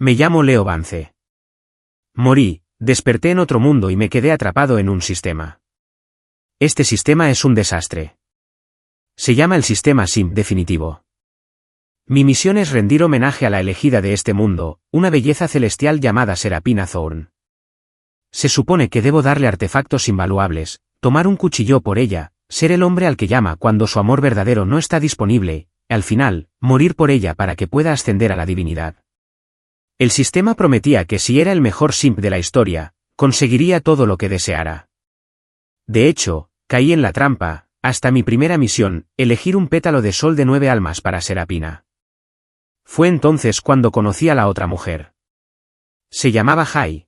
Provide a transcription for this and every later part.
Me llamo Leo Vance. Morí, desperté en otro mundo y me quedé atrapado en un sistema. Este sistema es un desastre. Se llama el sistema SIM definitivo. Mi misión es rendir homenaje a la elegida de este mundo, una belleza celestial llamada Serafina Thorne. Se supone que debo darle artefactos invaluables, tomar un cuchillo por ella, ser el hombre al que llama cuando su amor verdadero no está disponible, y al final, morir por ella para que pueda ascender a la divinidad. El sistema prometía que si era el mejor simp de la historia, conseguiría todo lo que deseara. De hecho, caí en la trampa, hasta mi primera misión, elegir un pétalo de sol de 9 almas para Serafina. Fue entonces cuando conocí a la otra mujer. Se llamaba Jai.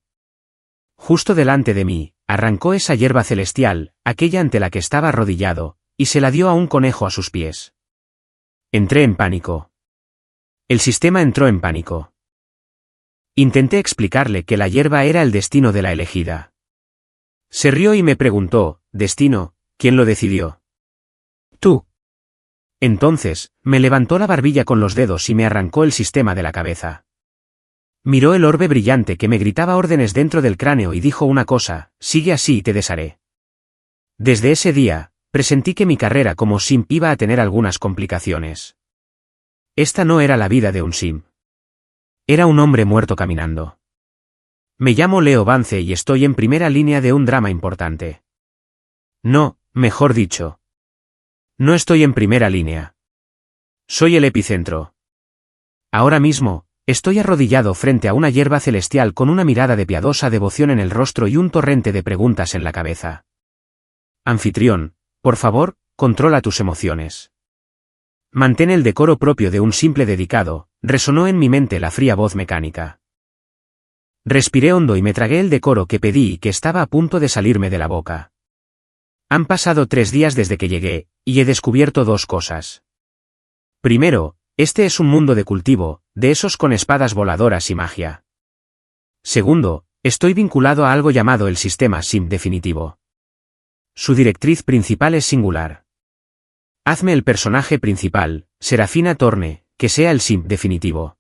Justo delante de mí, arrancó esa hierba celestial, aquella ante la que estaba arrodillado, y se la dio a un conejo a sus pies. Entré en pánico. El sistema entró en pánico. Intenté explicarle que la hierba era el destino de la elegida. Se rió y me preguntó, ¿destino? ¿Quién lo decidió? Tú. Entonces, me levantó la barbilla con los dedos y me arrancó el sistema de la cabeza. Miró el orbe brillante que me gritaba órdenes dentro del cráneo y dijo una cosa, sigue así y te desharé. Desde ese día, presentí que mi carrera como simp iba a tener algunas complicaciones. Esta no era la vida de un simp. Era un hombre muerto caminando. Me llamo Leo Vance y estoy en primera línea de un drama importante. No, mejor dicho. No estoy en primera línea. Soy el epicentro. Ahora mismo, estoy arrodillado frente a una hierba celestial con una mirada de piadosa devoción en el rostro y un torrente de preguntas en la cabeza. Anfitrión, por favor, controla tus emociones. Mantén el decoro propio de un simple dedicado, resonó en mi mente la fría voz mecánica. Respiré hondo y me tragué el decoro que pedí y que estaba a punto de salirme de la boca. Han pasado 3 días desde que llegué, y he descubierto 2 cosas. Primero, este es un mundo de cultivo, de esos con espadas voladoras y magia. Segundo, estoy vinculado a algo llamado el sistema SIM definitivo. Su directriz principal es singular. Hazme el personaje principal, Serafina Thorne, que sea el simp definitivo.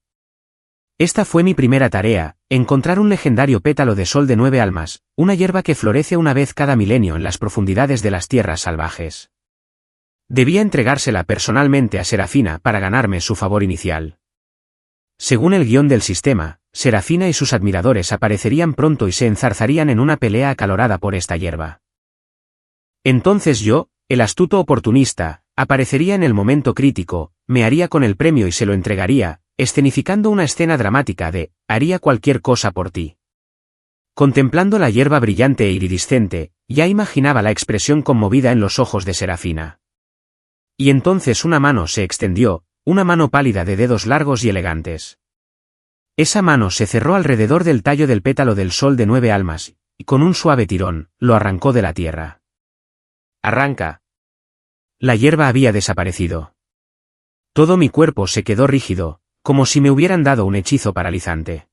Esta fue mi primera tarea, encontrar un legendario pétalo de sol de 9 almas, una hierba que florece una vez cada milenio en las profundidades de las tierras salvajes. Debía entregársela personalmente a Serafina para ganarme su favor inicial. Según el guión del sistema, Serafina y sus admiradores aparecerían pronto y se enzarzarían en una pelea acalorada por esta hierba. Entonces yo, el astuto oportunista, aparecería en el momento crítico, me haría con el premio y se lo entregaría, escenificando una escena dramática de, haría cualquier cosa por ti. Contemplando la hierba brillante e iridiscente, ya imaginaba la expresión conmovida en los ojos de Serafina. Y entonces una mano se extendió, una mano pálida de dedos largos y elegantes. Esa mano se cerró alrededor del tallo del pétalo del sol de 9 almas, y con un suave tirón, lo arrancó de la tierra. Arranca. La hierba había desaparecido. Todo mi cuerpo se quedó rígido, como si me hubieran dado un hechizo paralizante.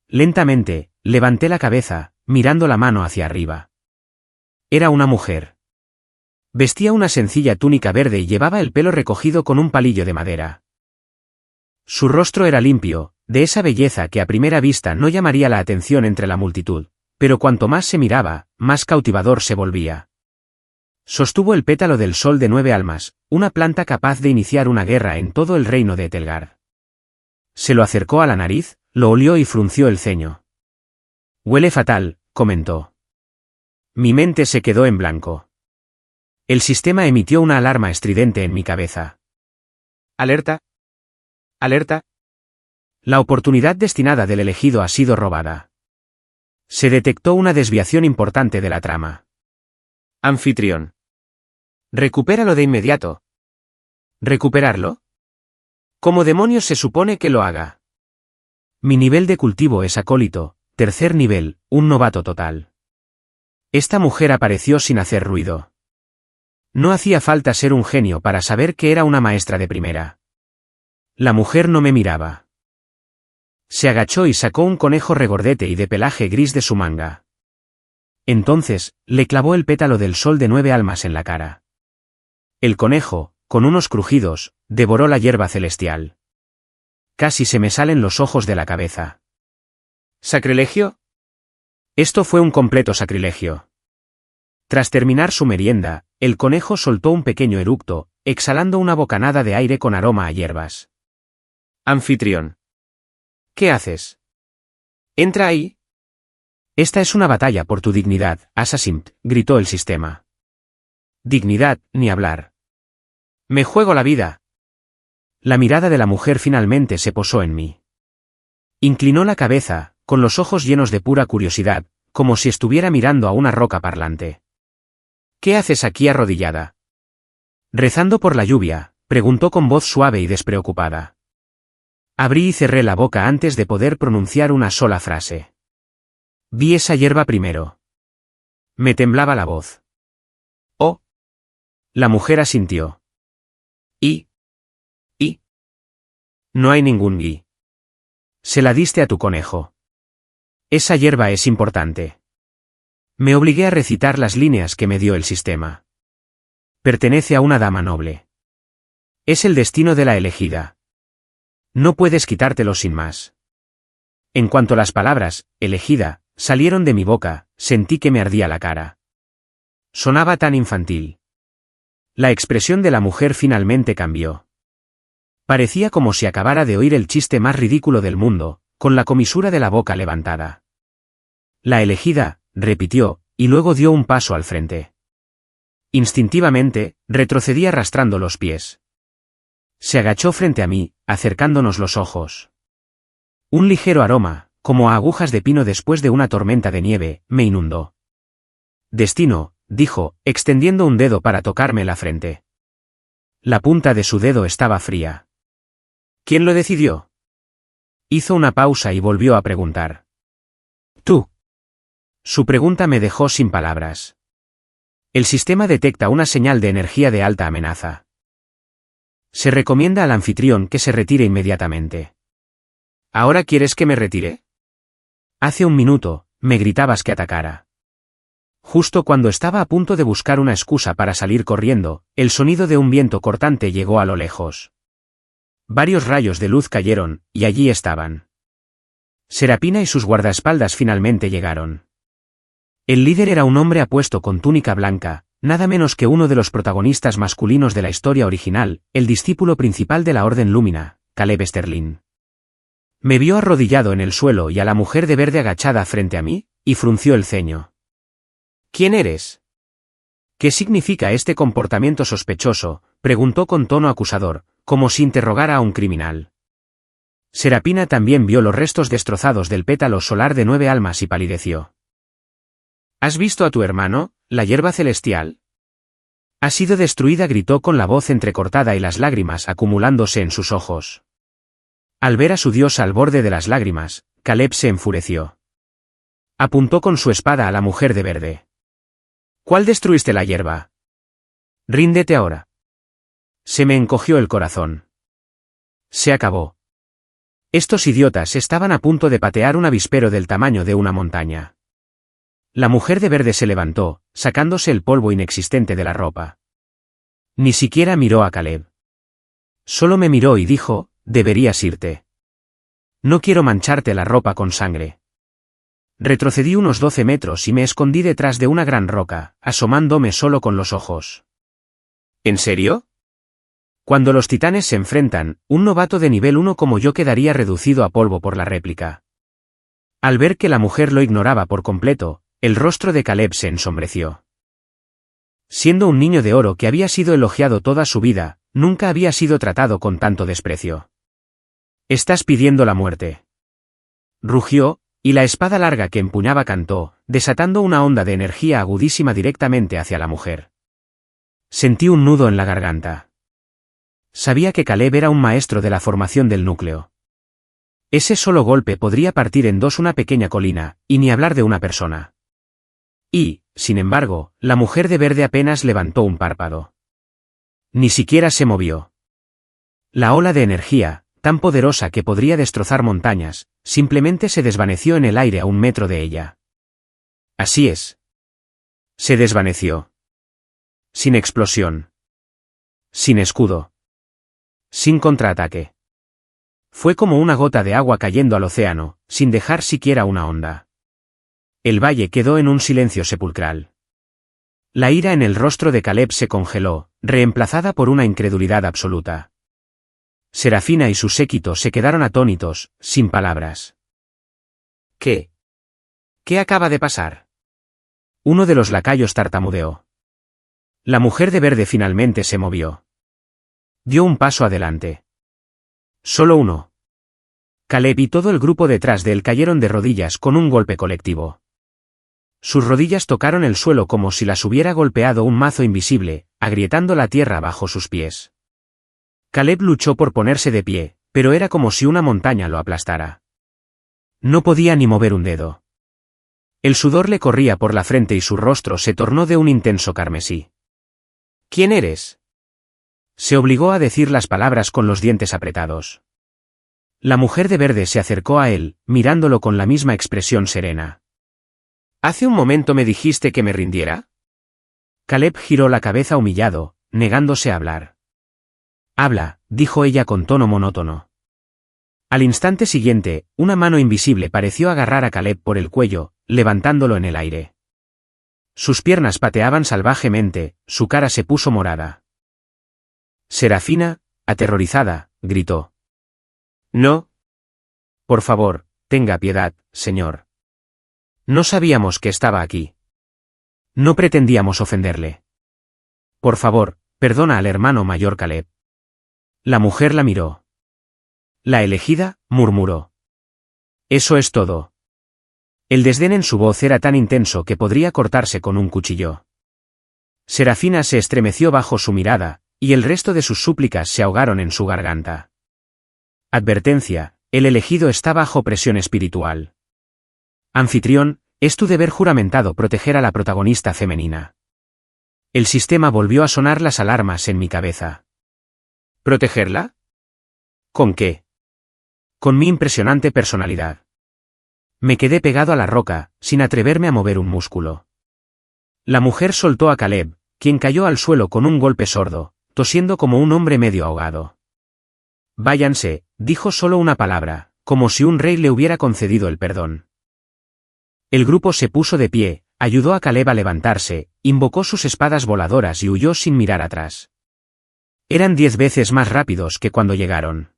Lentamente, levanté la cabeza, mirando la mano hacia arriba. Era una mujer. Vestía una sencilla túnica verde y llevaba el pelo recogido con un palillo de madera. Su rostro era limpio, de esa belleza que a primera vista no llamaría la atención entre la multitud, pero cuanto más se miraba, más cautivador se volvía. Sostuvo el pétalo del sol de 9 almas, una planta capaz de iniciar una guerra en todo el reino de Etelgard. Se lo acercó a la nariz, lo olió y frunció el ceño. Huele fatal, comentó. Mi mente se quedó en blanco. El sistema emitió una alarma estridente en mi cabeza. ¿Alerta? ¿Alerta? La oportunidad destinada del elegido ha sido robada. Se detectó una desviación importante de la trama. Anfitrión. Recupéralo de inmediato. ¿Recuperarlo? ¿Cómo demonios se supone que lo haga? Mi nivel de cultivo es acólito, 3er nivel, un novato total. Esta mujer apareció sin hacer ruido. No hacía falta ser un genio para saber que era una maestra de primera. La mujer no me miraba. Se agachó y sacó un conejo regordete y de pelaje gris de su manga. Entonces, le clavó el pétalo del sol de 9 almas en la cara. El conejo, con unos crujidos, devoró la hierba celestial. casi se me salen los ojos de la cabeza. ¿Sacrilegio? Esto fue un completo sacrilegio. Tras terminar su merienda, el conejo soltó un pequeño eructo, exhalando una bocanada de aire con aroma a hierbas. Anfitrión. ¿Qué haces? Entra ahí. Esta es una batalla por tu dignidad, Assassin, gritó el sistema. Dignidad, ni hablar. Me juego la vida. La mirada de la mujer finalmente se posó en mí. Inclinó la cabeza, con los ojos llenos de pura curiosidad, como si estuviera mirando a una roca parlante. ¿Qué haces aquí arrodillada? Rezando por la lluvia, preguntó con voz suave y despreocupada. Abrí y cerré la boca antes de poder pronunciar una sola frase. Vi esa hierba primero. Me temblaba la voz. Oh. La mujer asintió. ¿Y? No hay ningún gui. Se la diste a tu conejo. Esa hierba es importante. Me obligué a recitar las líneas que me dio el sistema. Pertenece a una dama noble. Es el destino de la elegida. No puedes quitártelo sin más. En cuanto las palabras, elegida, salieron de mi boca, sentí que me ardía la cara. Sonaba tan infantil. La expresión de la mujer finalmente cambió. Parecía como si acabara de oír el chiste más ridículo del mundo, con la comisura de la boca levantada. La elegida, repitió, y luego dio un paso al frente. Instintivamente, retrocedí arrastrando los pies. Se agachó frente a mí, acercándonos los ojos. Un ligero aroma, como a agujas de pino después de una tormenta de nieve, me inundó. Destino, dijo, extendiendo un dedo para tocarme la frente. La punta de su dedo estaba fría. ¿Quién lo decidió? Hizo una pausa y volvió a preguntar. Tú. Su pregunta me dejó sin palabras. El sistema detecta una señal de energía de alta amenaza. Se recomienda al anfitrión que se retire inmediatamente. ¿Ahora quieres que me retire? Hace un minuto, me gritabas que atacara. Justo cuando estaba a punto de buscar una excusa para salir corriendo, el sonido de un viento cortante llegó a lo lejos. Varios rayos de luz cayeron, y allí estaban. Serapina y sus guardaespaldas finalmente llegaron. El líder era un hombre apuesto con túnica blanca, nada menos que uno de los protagonistas masculinos de la historia original, el discípulo principal de la Orden Lúmina, Caleb Sterling. Me vio arrodillado en el suelo y a la mujer de verde agachada frente a mí, y frunció el ceño. ¿Quién eres? ¿Qué significa este comportamiento sospechoso?, preguntó con tono acusador, como si interrogara a un criminal. Serapina también vio los restos destrozados del pétalo solar de 9 almas y palideció. ¿Has visto a tu hermano, la hierba celestial? Ha sido destruida, gritó con la voz entrecortada y las lágrimas acumulándose en sus ojos. Al ver a su diosa al borde de las lágrimas, Caleb se enfureció. Apuntó con su espada a la mujer de verde. ¿Cuál destruiste la hierba? Ríndete ahora. Se me encogió el corazón. Se acabó. Estos idiotas estaban a punto de patear un avispero del tamaño de una montaña. La mujer de verde se levantó, sacándose el polvo inexistente de la ropa. Ni siquiera miró a Caleb. Solo me miró y dijo, deberías irte. No quiero mancharte la ropa con sangre. Retrocedí unos 12 metros y me escondí detrás de una gran roca, asomándome solo con los ojos. ¿En serio? Cuando los titanes se enfrentan, un novato de nivel 1 como yo quedaría reducido a polvo por la réplica. Al ver que la mujer lo ignoraba por completo, el rostro de Caleb se ensombreció. Siendo un niño de oro que había sido elogiado toda su vida, nunca había sido tratado con tanto desprecio. Estás pidiendo la muerte. Rugió, y la espada larga que empuñaba cantó, desatando una onda de energía agudísima directamente hacia la mujer. Sentí un nudo en la garganta. Sabía que Caleb era un maestro de la formación del núcleo. Ese solo golpe podría partir en dos una pequeña colina, y ni hablar de una persona. Y, sin embargo, la mujer de verde apenas levantó un párpado. Ni siquiera se movió. La ola de energía, tan poderosa que podría destrozar montañas, simplemente se desvaneció en el aire a 1 metro de ella. Así es. Se desvaneció. Sin explosión. Sin escudo. Sin contraataque. Fue como una gota de agua cayendo al océano, sin dejar siquiera una onda. El valle quedó en un silencio sepulcral. La ira en el rostro de Caleb se congeló, reemplazada por una incredulidad absoluta. Serafina y su séquito se quedaron atónitos, sin palabras. ¿Qué? ¿Qué acaba de pasar? Uno de los lacayos tartamudeó. La mujer de verde finalmente se movió. Dio un paso adelante. Solo uno. Caleb y todo el grupo detrás de él cayeron de rodillas con un golpe colectivo. Sus rodillas tocaron el suelo como si las hubiera golpeado un mazo invisible, agrietando la tierra bajo sus pies. Caleb luchó por ponerse de pie, pero era como si una montaña lo aplastara. No podía ni mover un dedo. El sudor le corría por la frente y su rostro se tornó de un intenso carmesí. ¿Quién eres? Se obligó a decir las palabras con los dientes apretados. La mujer de verde se acercó a él, mirándolo con la misma expresión serena. ¿Hace un momento me dijiste que me rindiera? Caleb giró la cabeza humillado, negándose a hablar. Habla, dijo ella con tono monótono. Al instante siguiente, una mano invisible pareció agarrar a Caleb por el cuello, levantándolo en el aire. Sus piernas pateaban salvajemente, su cara se puso morada. Serafina, aterrorizada, gritó. No. Por favor, tenga piedad, señor. No sabíamos que estaba aquí. No pretendíamos ofenderle. Por favor, perdona al hermano mayor Caleb. La mujer la miró. La elegida, murmuró. Eso es todo. El desdén en su voz era tan intenso que podría cortarse con un cuchillo. Serafina se estremeció bajo su mirada, y el resto de sus súplicas se ahogaron en su garganta. Advertencia, el elegido está bajo presión espiritual. Anfitrión, es tu deber juramentado proteger a la protagonista femenina. El sistema volvió a sonar las alarmas en mi cabeza. ¿Protegerla? ¿Con qué? Con mi impresionante personalidad. Me quedé pegado a la roca, sin atreverme a mover un músculo. La mujer soltó a Caleb, quien cayó al suelo con un golpe sordo, tosiendo como un hombre medio ahogado. Váyanse, dijo solo una palabra, como si un rey le hubiera concedido el perdón. El grupo se puso de pie, ayudó a Caleb a levantarse, invocó sus espadas voladoras y huyó sin mirar atrás. Eran 10 veces más rápidos que cuando llegaron.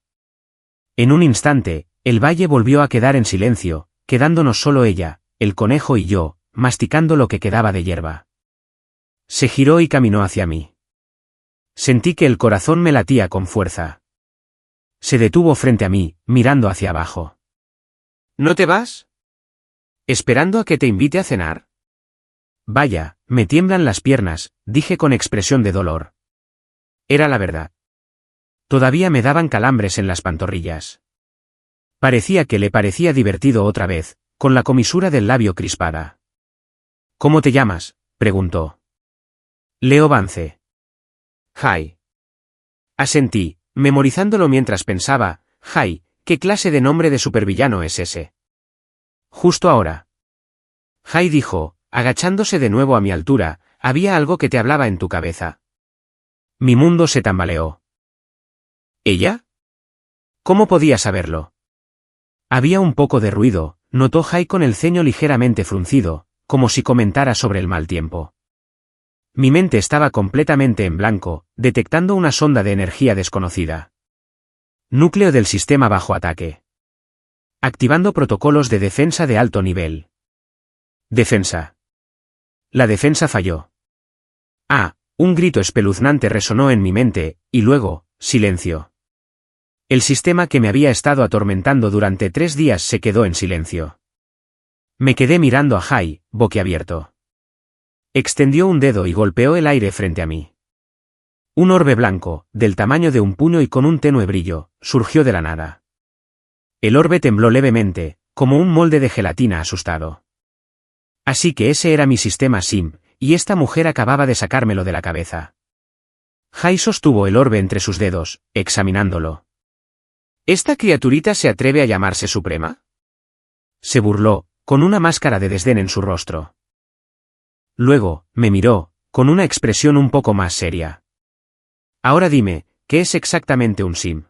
En un instante, el valle volvió a quedar en silencio, quedándonos solo ella, el conejo y yo, masticando lo que quedaba de hierba. Se giró y caminó hacia mí. Sentí que el corazón me latía con fuerza. Se detuvo frente a mí, mirando hacia abajo. ¿No te vas? ¿Esperando a que te invite a cenar? Vaya, me tiemblan las piernas, dije con expresión de dolor. Era la verdad. Todavía me daban calambres en las pantorrillas. Parecía que le parecía divertido otra vez, con la comisura del labio crispada. ¿Cómo te llamas?, preguntó. Leo Vance. Jai. Asentí, memorizándolo mientras pensaba, Jai, ¿qué clase de nombre de supervillano es ese? Justo ahora. Jai dijo, agachándose de nuevo a mi altura, había algo que te hablaba en tu cabeza. Mi mundo se tambaleó. ¿Ella? ¿Cómo podía saberlo? Había un poco de ruido, notó Jai con el ceño ligeramente fruncido, como si comentara sobre el mal tiempo. Mi mente estaba completamente en blanco, detectando una sonda de energía desconocida. Núcleo del sistema bajo ataque. Activando protocolos de defensa de alto nivel. Defensa. La defensa falló. Un grito espeluznante resonó en mi mente, y luego, silencio. El sistema que me había estado atormentando durante 3 días se quedó en silencio. Me quedé mirando a Jai, boquiabierto. Extendió un dedo y golpeó el aire frente a mí. Un orbe blanco, del tamaño de un puño y con un tenue brillo, surgió de la nada. El orbe tembló levemente, como un molde de gelatina asustado. Así que ese era mi sistema SIM, y esta mujer acababa de sacármelo de la cabeza. Jai sostuvo el orbe entre sus dedos, examinándolo. ¿Esta criaturita se atreve a llamarse Suprema? Se burló, con una máscara de desdén en su rostro. Luego, me miró, con una expresión un poco más seria. Ahora dime, ¿qué es exactamente un SIM?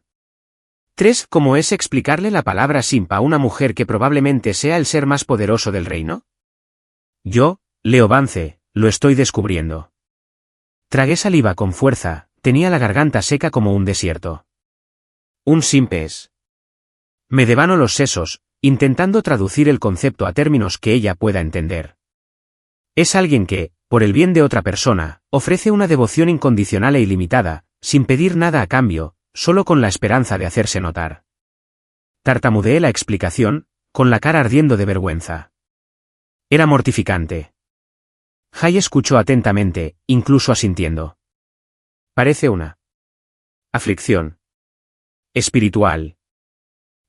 3. ¿Cómo es explicarle la palabra simp a una mujer que probablemente sea el ser más poderoso del reino? Yo, Leo Vance, lo estoy descubriendo. Tragué saliva con fuerza, tenía la garganta seca como un desierto. Un simp es. Me devano los sesos, intentando traducir el concepto a términos que ella pueda entender. Es alguien que, por el bien de otra persona, ofrece una devoción incondicional e ilimitada, sin pedir nada a cambio, solo con la esperanza de hacerse notar. Tartamudeé la explicación, con la cara ardiendo de vergüenza. Era mortificante. Jai escuchó atentamente, incluso asintiendo. Parece una aflicción espiritual.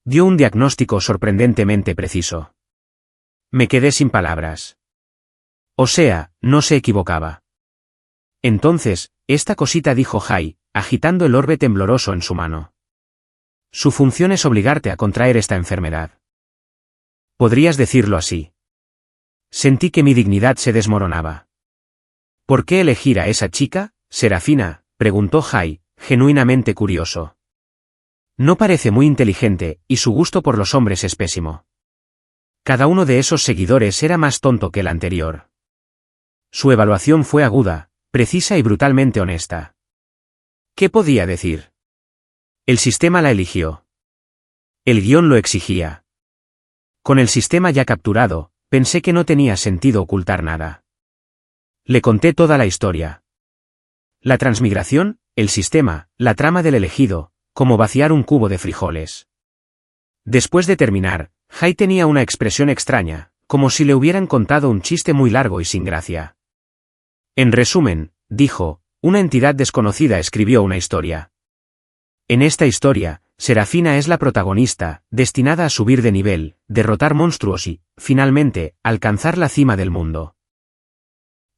Dio un diagnóstico sorprendentemente preciso. Me quedé sin palabras. O sea, no se equivocaba. Entonces, esta cosita, dijo Jai, agitando el orbe tembloroso en su mano. Su función es obligarte a contraer esta enfermedad. Podrías decirlo así. Sentí que mi dignidad se desmoronaba. ¿Por qué elegir a esa chica, Serafina?, preguntó Jai, genuinamente curioso. No parece muy inteligente, y su gusto por los hombres es pésimo. Cada uno de esos seguidores era más tonto que el anterior. Su evaluación fue aguda, precisa y brutalmente honesta. ¿Qué podía decir? El sistema la eligió. El guión lo exigía. Con el sistema ya capturado, pensé que no tenía sentido ocultar nada. Le conté toda la historia. La transmigración, el sistema, la trama del elegido, como vaciar un cubo de frijoles. Después de terminar, Jai tenía una expresión extraña, como si le hubieran contado un chiste muy largo y sin gracia. En resumen, dijo, una entidad desconocida escribió una historia. En esta historia, Serafina es la protagonista, destinada a subir de nivel, derrotar monstruos y, finalmente, alcanzar la cima del mundo.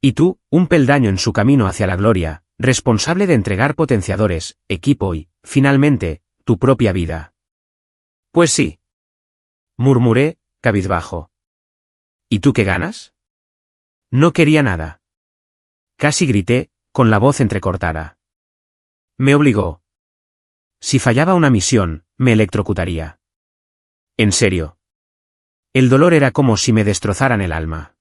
Y tú, un peldaño en su camino hacia la gloria, responsable de entregar potenciadores, equipo y, finalmente, tu propia vida. Pues sí. Murmuré, cabizbajo. ¿Y tú qué ganas? No quería nada. Casi grité, con la voz entrecortada. Me obligó. Si fallaba una misión, me electrocutaría. En serio. El dolor era como si me destrozaran el alma.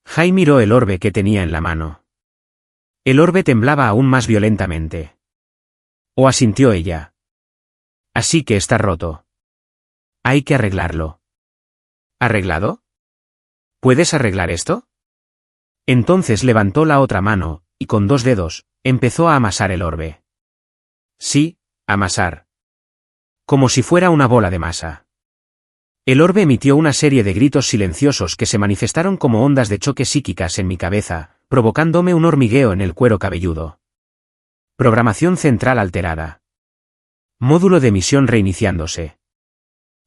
Jai miró el orbe que tenía en la mano. El orbe temblaba aún más violentamente. O asintió ella. Así que está roto. Hay que arreglarlo. ¿Arreglado? ¿Puedes arreglar esto? Entonces levantó la otra mano, y con 2 dedos, empezó a amasar el orbe. Sí, amasar. Como si fuera una bola de masa. El orbe emitió una serie de gritos silenciosos que se manifestaron como ondas de choque psíquicas en mi cabeza, provocándome un hormigueo en el cuero cabelludo. Programación central alterada. Módulo de misión reiniciándose.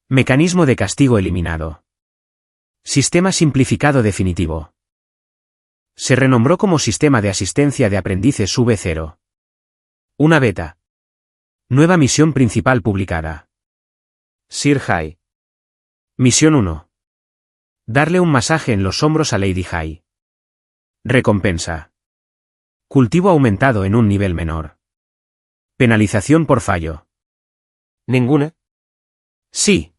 Mecanismo de castigo eliminado. Sistema simplificado definitivo. Se renombró como Sistema de Asistencia de Aprendices V0. Una beta. Nueva misión principal publicada. Sir Jai. Misión 1. Darle un masaje en los hombros a Lady Jai. Recompensa. Cultivo aumentado en un nivel menor. Penalización por fallo. ¿Ninguna? Sí.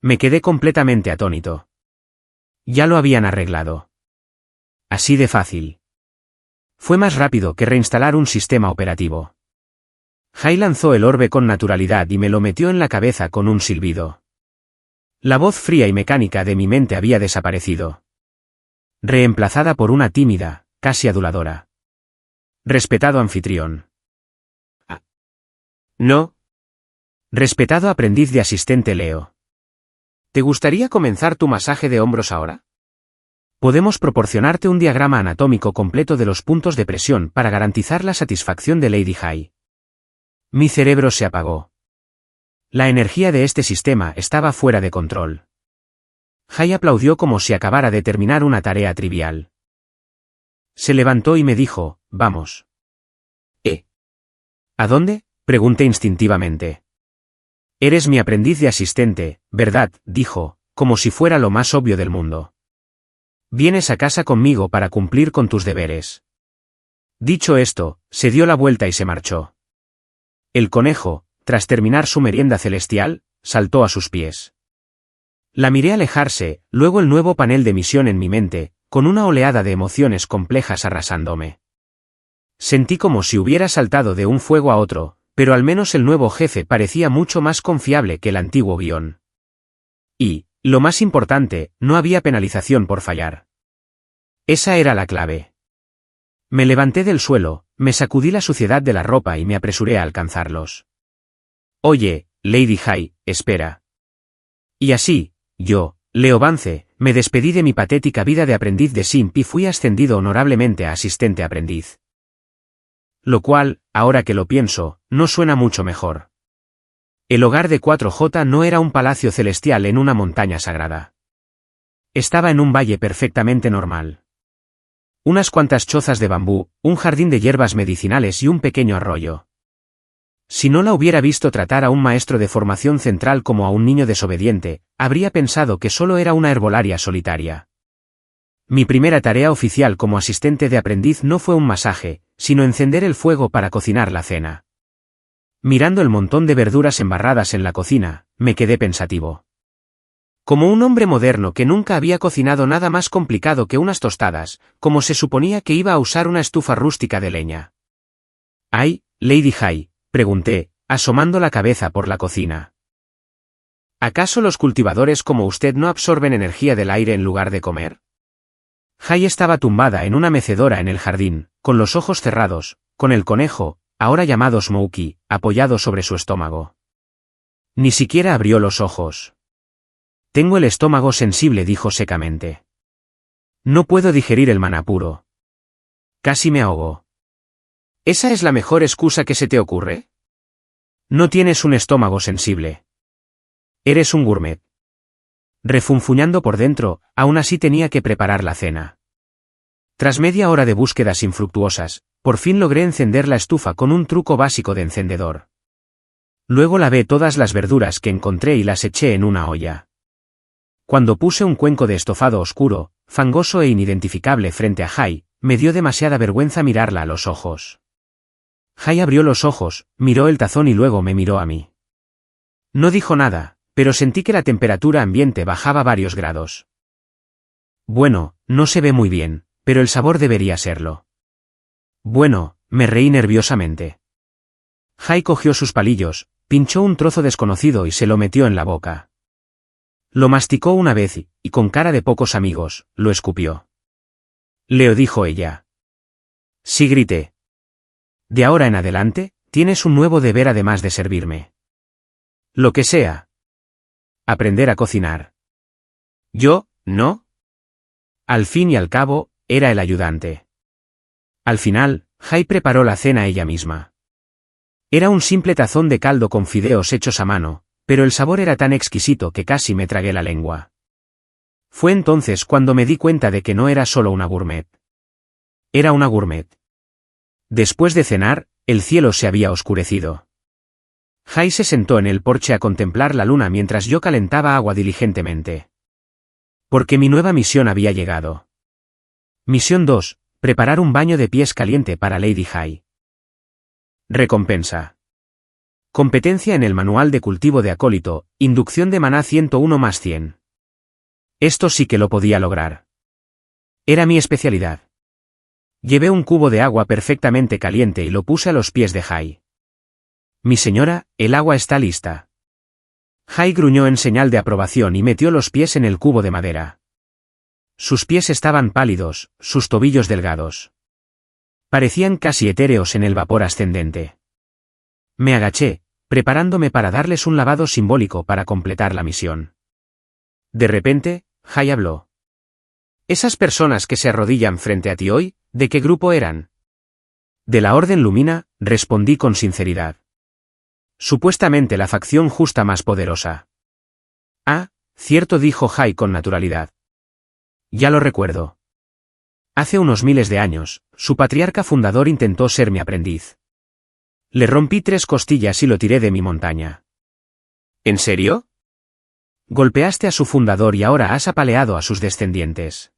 Me quedé completamente atónito. Ya lo habían arreglado. Así de fácil. Fue más rápido que reinstalar un sistema operativo. Jai lanzó el orbe con naturalidad y me lo metió en la cabeza con un silbido. La voz fría y mecánica de mi mente había desaparecido. Reemplazada por una tímida, casi aduladora. Respetado anfitrión. Ah. No. Respetado aprendiz de asistente Leo. ¿Te gustaría comenzar tu masaje de hombros ahora? Podemos proporcionarte un diagrama anatómico completo de los puntos de presión para garantizar la satisfacción de Lady Jai. Mi cerebro se apagó. La energía de este sistema estaba fuera de control. Jai aplaudió como si acabara de terminar una tarea trivial. Se levantó y me dijo, vamos. ¿A dónde?, pregunté instintivamente. Eres mi aprendiz de asistente, ¿verdad?, dijo, como si fuera lo más obvio del mundo. Vienes a casa conmigo para cumplir con tus deberes. Dicho esto, se dio la vuelta y se marchó. El conejo, tras terminar su merienda celestial, saltó a sus pies. La miré alejarse, luego el nuevo panel de misión en mi mente, con una oleada de emociones complejas arrasándome. Sentí como si hubiera saltado de un fuego a otro, pero al menos el nuevo jefe parecía mucho más confiable que el antiguo guión. Y, lo más importante, no había penalización por fallar. Esa era la clave. Me levanté del suelo, me sacudí la suciedad de la ropa y me apresuré a alcanzarlos. Oye, Lady Hai, espera. Y así, yo, Leo Vance, me despedí de mi patética vida de aprendiz de Simp y fui ascendido honorablemente a asistente aprendiz. Lo cual, ahora que lo pienso, no suena mucho mejor. El hogar de 4J no era un palacio celestial en una montaña sagrada. Estaba en un valle perfectamente normal. Unas cuantas chozas de bambú, un jardín de hierbas medicinales y un pequeño arroyo. Si no la hubiera visto tratar a un maestro de formación central como a un niño desobediente, habría pensado que solo era una herbolaria solitaria. Mi primera tarea oficial como asistente de aprendiz no fue un masaje, sino encender el fuego para cocinar la cena. Mirando el montón de verduras embarradas en la cocina, me quedé pensativo. Como un hombre moderno que nunca había cocinado nada más complicado que unas tostadas, como se suponía que iba a usar una estufa rústica de leña. «Ay, Lady Hai», pregunté, asomando la cabeza por la cocina. ¿Acaso los cultivadores como usted no absorben energía del aire en lugar de comer? Hai estaba tumbada en una mecedora en el jardín, con los ojos cerrados, con el conejo, ahora llamado Smokey, apoyado sobre su estómago. Ni siquiera abrió los ojos. Tengo el estómago sensible, dijo secamente. No puedo digerir el maná puro. Casi me ahogo. ¿Esa es la mejor excusa que se te ocurre? No tienes un estómago sensible. Eres un gourmet. Refunfuñando por dentro, aún así tenía que preparar la cena. Tras media hora de búsquedas infructuosas, por fin logré encender la estufa con un truco básico de encendedor. Luego lavé todas las verduras que encontré y las eché en una olla. Cuando puse un cuenco de estofado oscuro, fangoso e inidentificable frente a Hai, me dio demasiada vergüenza mirarla a los ojos. Hai abrió los ojos, miró el tazón y luego me miró a mí. No dijo nada, pero sentí que la temperatura ambiente bajaba varios grados. Bueno, no se ve muy bien, pero el sabor debería serlo. Bueno, me reí nerviosamente. Hai cogió sus palillos, pinchó un trozo desconocido y se lo metió en la boca. Lo masticó una vez y, con cara de pocos amigos, lo escupió. Leo, dijo ella. Sí, grité. De ahora en adelante, tienes un nuevo deber además de servirme. Lo que sea. Aprender a cocinar. Yo, ¿no? Al fin y al cabo, era el ayudante. Al final, Hai preparó la cena ella misma. Era un simple tazón de caldo con fideos hechos a mano, pero el sabor era tan exquisito que casi me tragué la lengua. Fue entonces cuando me di cuenta de que no era solo una gourmet. Era una gourmet. Después de cenar, el cielo se había oscurecido. Hai se sentó en el porche a contemplar la luna mientras yo calentaba agua diligentemente. Porque mi nueva misión había llegado. Misión 2, preparar un baño de pies caliente para Lady Hai. Recompensa. Competencia en el manual de cultivo de acólito, inducción de maná 101+100. Esto sí que lo podía lograr. Era mi especialidad. Llevé un cubo de agua perfectamente caliente y lo puse a los pies de Hai. Mi señora, el agua está lista. Hai gruñó en señal de aprobación y metió los pies en el cubo de madera. Sus pies estaban pálidos, sus tobillos delgados. Parecían casi etéreos en el vapor ascendente. Me agaché, preparándome para darles un lavado simbólico para completar la misión. De repente, Hai habló. Esas personas que se arrodillan frente a ti hoy, ¿de qué grupo eran? De la Orden Lumina, respondí con sinceridad. Supuestamente la facción justa más poderosa. Ah, cierto, dijo Hai con naturalidad. Ya lo recuerdo. Hace unos miles de años, su patriarca fundador intentó ser mi aprendiz. Le rompí 3 costillas y lo tiré de mi montaña. ¿En serio? Golpeaste a su fundador y ahora has apaleado a sus descendientes.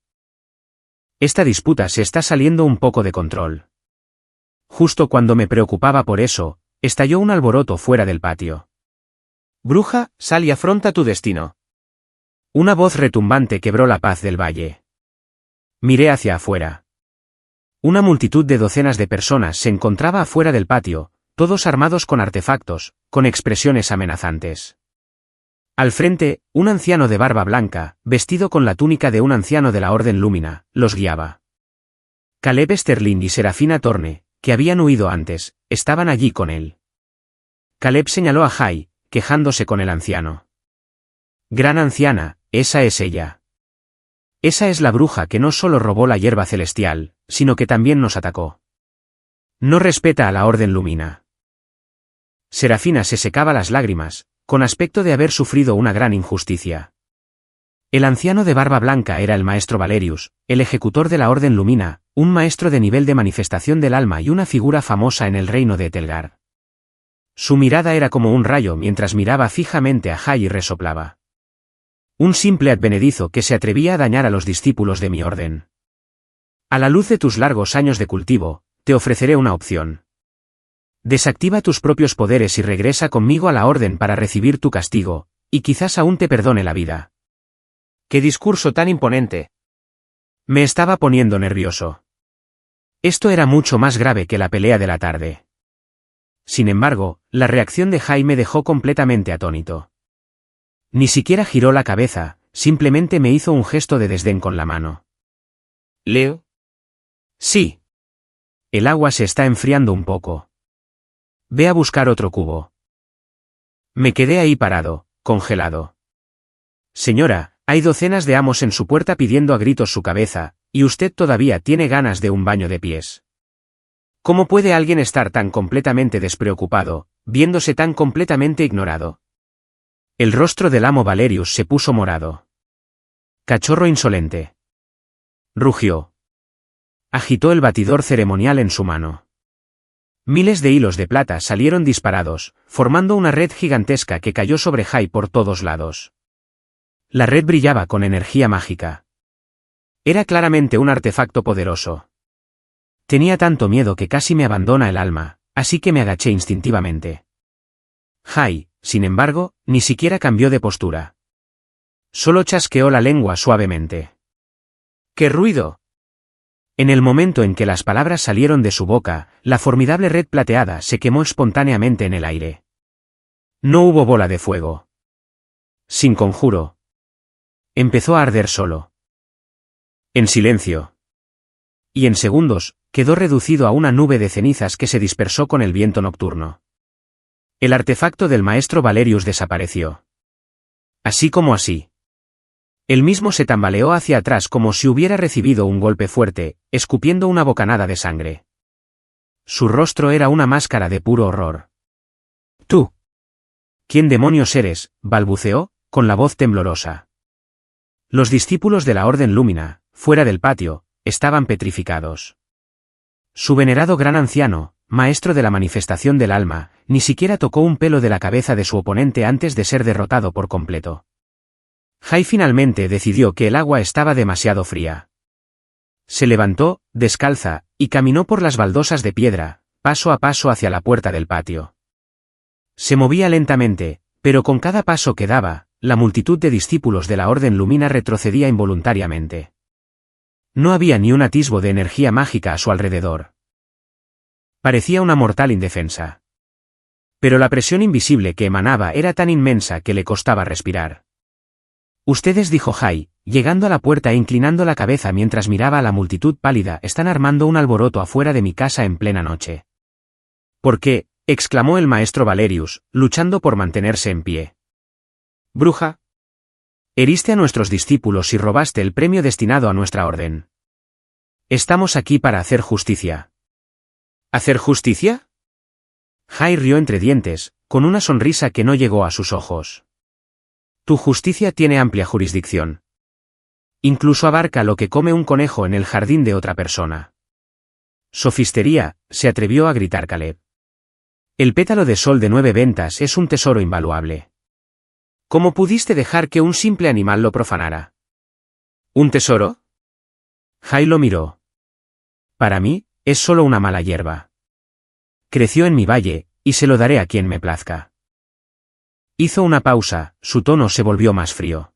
Esta disputa se está saliendo un poco de control. Justo cuando me preocupaba por eso, Estalló un alboroto fuera del patio. Bruja, sal y afronta tu destino. Una voz retumbante quebró la paz del valle. Miré hacia afuera. Una multitud de docenas de personas se encontraba afuera del patio, todos armados con artefactos, con expresiones amenazantes. Al frente, un anciano de barba blanca, vestido con la túnica de un anciano de la Orden Lúmina, los guiaba. Caleb Sterling y Serafina Torne, que habían huido antes, estaban allí con él. Caleb señaló a Jai, quejándose con el anciano. Gran anciana, esa es ella. Esa es la bruja que no solo robó la hierba celestial, sino que también nos atacó. No respeta a la Orden Lúmina. Serafina se secaba las lágrimas, con aspecto de haber sufrido una gran injusticia. El anciano de barba blanca era el maestro Valerius, el ejecutor de la Orden Lúmina, un maestro de nivel de manifestación del alma y una figura famosa en el reino de Etelgar. Su mirada era como un rayo mientras miraba fijamente a Jai y resoplaba. Un simple advenedizo que se atrevía a dañar a los discípulos de mi orden. A la luz de tus largos años de cultivo, te ofreceré una opción. Desactiva tus propios poderes y regresa conmigo a la orden para recibir tu castigo, y quizás aún te perdone la vida. ¡Qué discurso tan imponente! Me estaba poniendo nervioso. Esto era mucho más grave que la pelea de la tarde. Sin embargo, la reacción de Jai me dejó completamente atónito. Ni siquiera giró la cabeza, simplemente me hizo un gesto de desdén con la mano. ¿Leo? Sí. El agua se está enfriando un poco. Ve a buscar otro cubo. Me quedé ahí parado, congelado. Señora, hay docenas de amos en su puerta pidiendo a gritos su cabeza, y usted todavía tiene ganas de un baño de pies. ¿Cómo puede alguien estar tan completamente despreocupado, viéndose tan completamente ignorado? El rostro del amo Valerius se puso morado. Cachorro insolente. Rugió. Agitó el batidor ceremonial en su mano. Miles de hilos de plata salieron disparados, formando una red gigantesca que cayó sobre Jai por todos lados. La red brillaba con energía mágica. Era claramente un artefacto poderoso. Tenía tanto miedo que casi me abandona el alma, así que me agaché instintivamente. Jai, sin embargo, ni siquiera cambió de postura. Solo chasqueó la lengua suavemente. ¡Qué ruido! En el momento en que las palabras salieron de su boca, la formidable red plateada se quemó espontáneamente en el aire. No hubo bola de fuego. Sin conjuro. Empezó a arder solo. En silencio. Y en segundos, quedó reducido a una nube de cenizas que se dispersó con el viento nocturno. El artefacto del maestro Valerius desapareció. Así como así. Él mismo se tambaleó hacia atrás como si hubiera recibido un golpe fuerte, escupiendo una bocanada de sangre. Su rostro era una máscara de puro horror. «¿Tú? ¿Quién demonios eres?», balbuceó, con la voz temblorosa. Los discípulos de la Orden Lúmina, fuera del patio, estaban petrificados. Su venerado gran anciano, maestro de la manifestación del alma, ni siquiera tocó un pelo de la cabeza de su oponente antes de ser derrotado por completo. Jai finalmente decidió que el agua estaba demasiado fría. Se levantó, descalza, y caminó por las baldosas de piedra, paso a paso hacia la puerta del patio. Se movía lentamente, pero con cada paso que daba, la multitud de discípulos de la Orden Lúmina retrocedía involuntariamente. No había ni un atisbo de energía mágica a su alrededor. Parecía una mortal indefensa. Pero la presión invisible que emanaba era tan inmensa que le costaba respirar. «Ustedes», dijo Jai, llegando a la puerta e inclinando la cabeza mientras miraba a la multitud pálida, «están armando un alboroto afuera de mi casa en plena noche». «¿Por qué?», exclamó el maestro Valerius, luchando por mantenerse en pie. «Bruja. Heriste a nuestros discípulos y robaste el premio destinado a nuestra orden. Estamos aquí para hacer justicia». «¿Hacer justicia?». Jai rió entre dientes, con una sonrisa que no llegó a sus ojos. «Tu justicia tiene amplia jurisdicción. Incluso abarca lo que come un conejo en el jardín de otra persona». «Sofistería», se atrevió a gritar Caleb. «El pétalo de sol de 9 ventas es un tesoro invaluable. ¿Cómo pudiste dejar que un simple animal lo profanara?». «¿Un tesoro?». Jai lo miró. «Para mí, es solo una mala hierba. Creció en mi valle, y se lo daré a quien me plazca. Hizo una pausa, su tono se volvió más frío.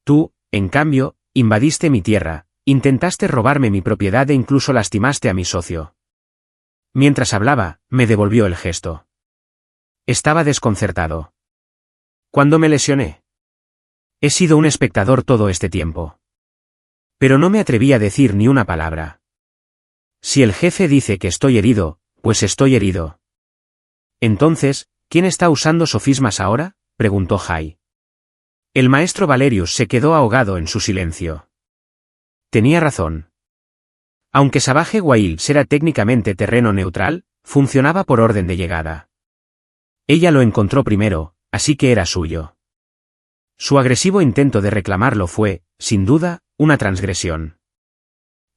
Tú, en cambio, invadiste mi tierra, intentaste robarme mi propiedad e incluso lastimaste a mi socio. Mientras hablaba, me devolvió el gesto. Estaba desconcertado. ¿Cuándo me lesioné? He sido un espectador todo este tiempo. Pero no me atreví a decir ni una palabra. Si el jefe dice que estoy herido, pues estoy herido. Entonces, ¿quién está usando sofismas ahora?, preguntó Jai. El maestro Valerius se quedó ahogado en su silencio. Tenía razón. Aunque Savage Wilds era técnicamente terreno neutral, funcionaba por orden de llegada. Ella lo encontró primero, así que era suyo. Su agresivo intento de reclamarlo fue, sin duda, una transgresión.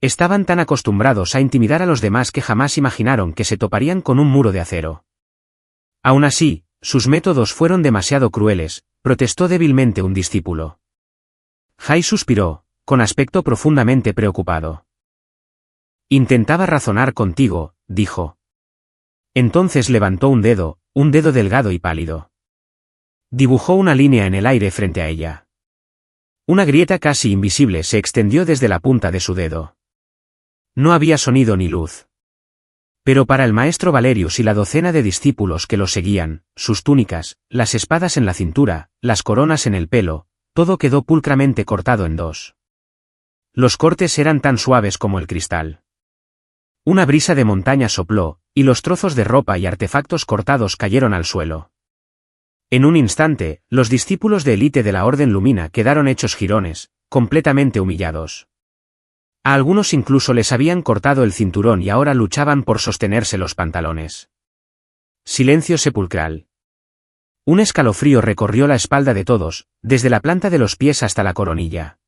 Estaban tan acostumbrados a intimidar a los demás que jamás imaginaron que se toparían con un muro de acero. Aún así, sus métodos fueron demasiado crueles, protestó débilmente un discípulo. Jai suspiró, con aspecto profundamente preocupado. Intentaba razonar contigo, dijo. Entonces levantó un dedo delgado y pálido. Dibujó una línea en el aire frente a ella. Una grieta casi invisible se extendió desde la punta de su dedo. No había sonido ni luz. Pero para el maestro Valerius y la docena de discípulos que lo seguían, sus túnicas, las espadas en la cintura, las coronas en el pelo, todo quedó pulcramente cortado en dos. Los cortes eran tan suaves como el cristal. Una brisa de montaña sopló, y los trozos de ropa y artefactos cortados cayeron al suelo. En un instante, los discípulos de élite de la Orden Lumina quedaron hechos jirones, completamente humillados. A algunos incluso les habían cortado el cinturón y ahora luchaban por sostenerse los pantalones. Silencio sepulcral. Un escalofrío recorrió la espalda de todos, desde la planta de los pies hasta la coronilla.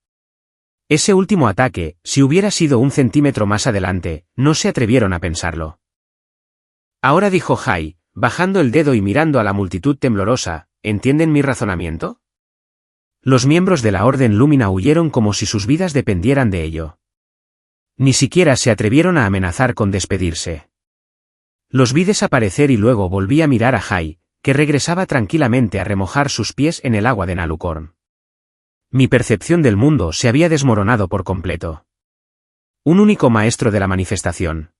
Ese último ataque, si hubiera sido un centímetro más adelante, no se atrevieron a pensarlo. Ahora dijo Jai, bajando el dedo y mirando a la multitud temblorosa, ¿entienden mi razonamiento? Los miembros de la Orden Lumina huyeron como si sus vidas dependieran de ello. Ni siquiera se atrevieron a amenazar con despedirse. Los vi desaparecer y luego volví a mirar a Jai, que regresaba tranquilamente a remojar sus pies en el agua de Nalucorn. Mi percepción del mundo se había desmoronado por completo. Un único maestro de la manifestación.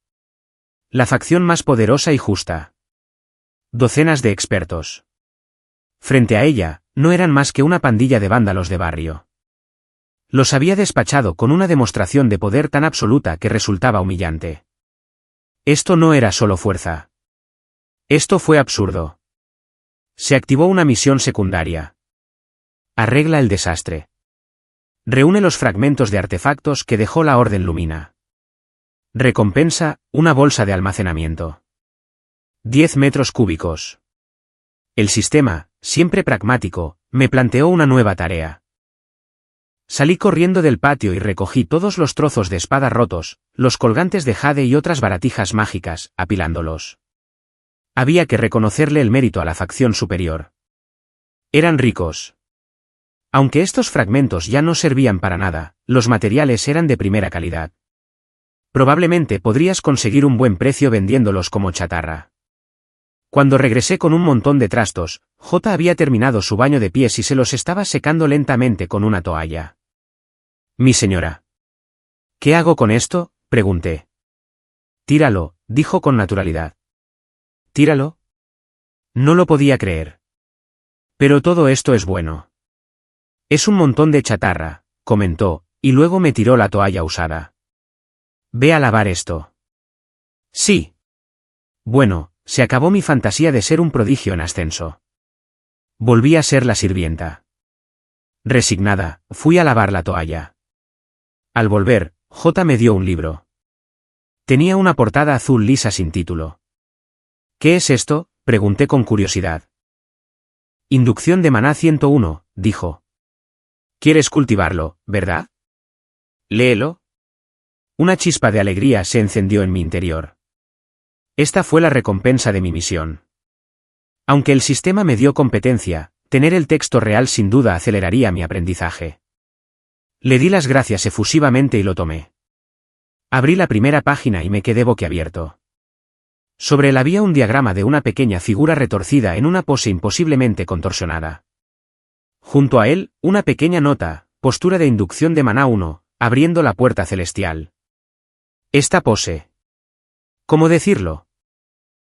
La facción más poderosa y justa. Docenas de expertos. Frente a ella, no eran más que una pandilla de vándalos de barrio. Los había despachado con una demostración de poder tan absoluta que resultaba humillante. Esto no era solo fuerza. Esto fue absurdo. Se activó una misión secundaria. Arregla el desastre. Reúne los fragmentos de artefactos que dejó la Orden Lumina. Recompensa, una bolsa de almacenamiento. 10 metros cúbicos. El sistema, siempre pragmático, me planteó una nueva tarea. Salí corriendo del patio y recogí todos los trozos de espada rotos, los colgantes de jade y otras baratijas mágicas, apilándolos. Había que reconocerle el mérito a la facción superior. Eran ricos. Aunque estos fragmentos ya no servían para nada, los materiales eran de primera calidad. Probablemente podrías conseguir un buen precio vendiéndolos como chatarra. Cuando regresé con un montón de trastos, J había terminado su baño de pies y se los estaba secando lentamente con una toalla. Mi señora. ¿Qué hago con esto?, pregunté. Tíralo, dijo con naturalidad. ¿Tíralo? No lo podía creer. Pero todo esto es bueno. Es un montón de chatarra, comentó, y luego me tiró la toalla usada. Ve a lavar esto. Sí. Bueno, se acabó mi fantasía de ser un prodigio en ascenso. Volví a ser la sirvienta. Resignada, fui a lavar la toalla. Al volver, J me dio un libro. Tenía una portada azul lisa sin título. ¿Qué es esto?, pregunté con curiosidad. Inducción de maná 101, dijo. ¿Quieres cultivarlo, verdad? Léelo. Una chispa de alegría se encendió en mi interior. Esta fue la recompensa de mi misión. Aunque el sistema me dio competencia, tener el texto real sin duda aceleraría mi aprendizaje. Le di las gracias efusivamente y lo tomé. Abrí la primera página y me quedé boquiabierto. Sobre él había un diagrama de una pequeña figura retorcida en una pose imposiblemente contorsionada. Junto a él, una pequeña nota, postura de inducción de maná 1, abriendo la puerta celestial. Esta pose. ¿Cómo decirlo?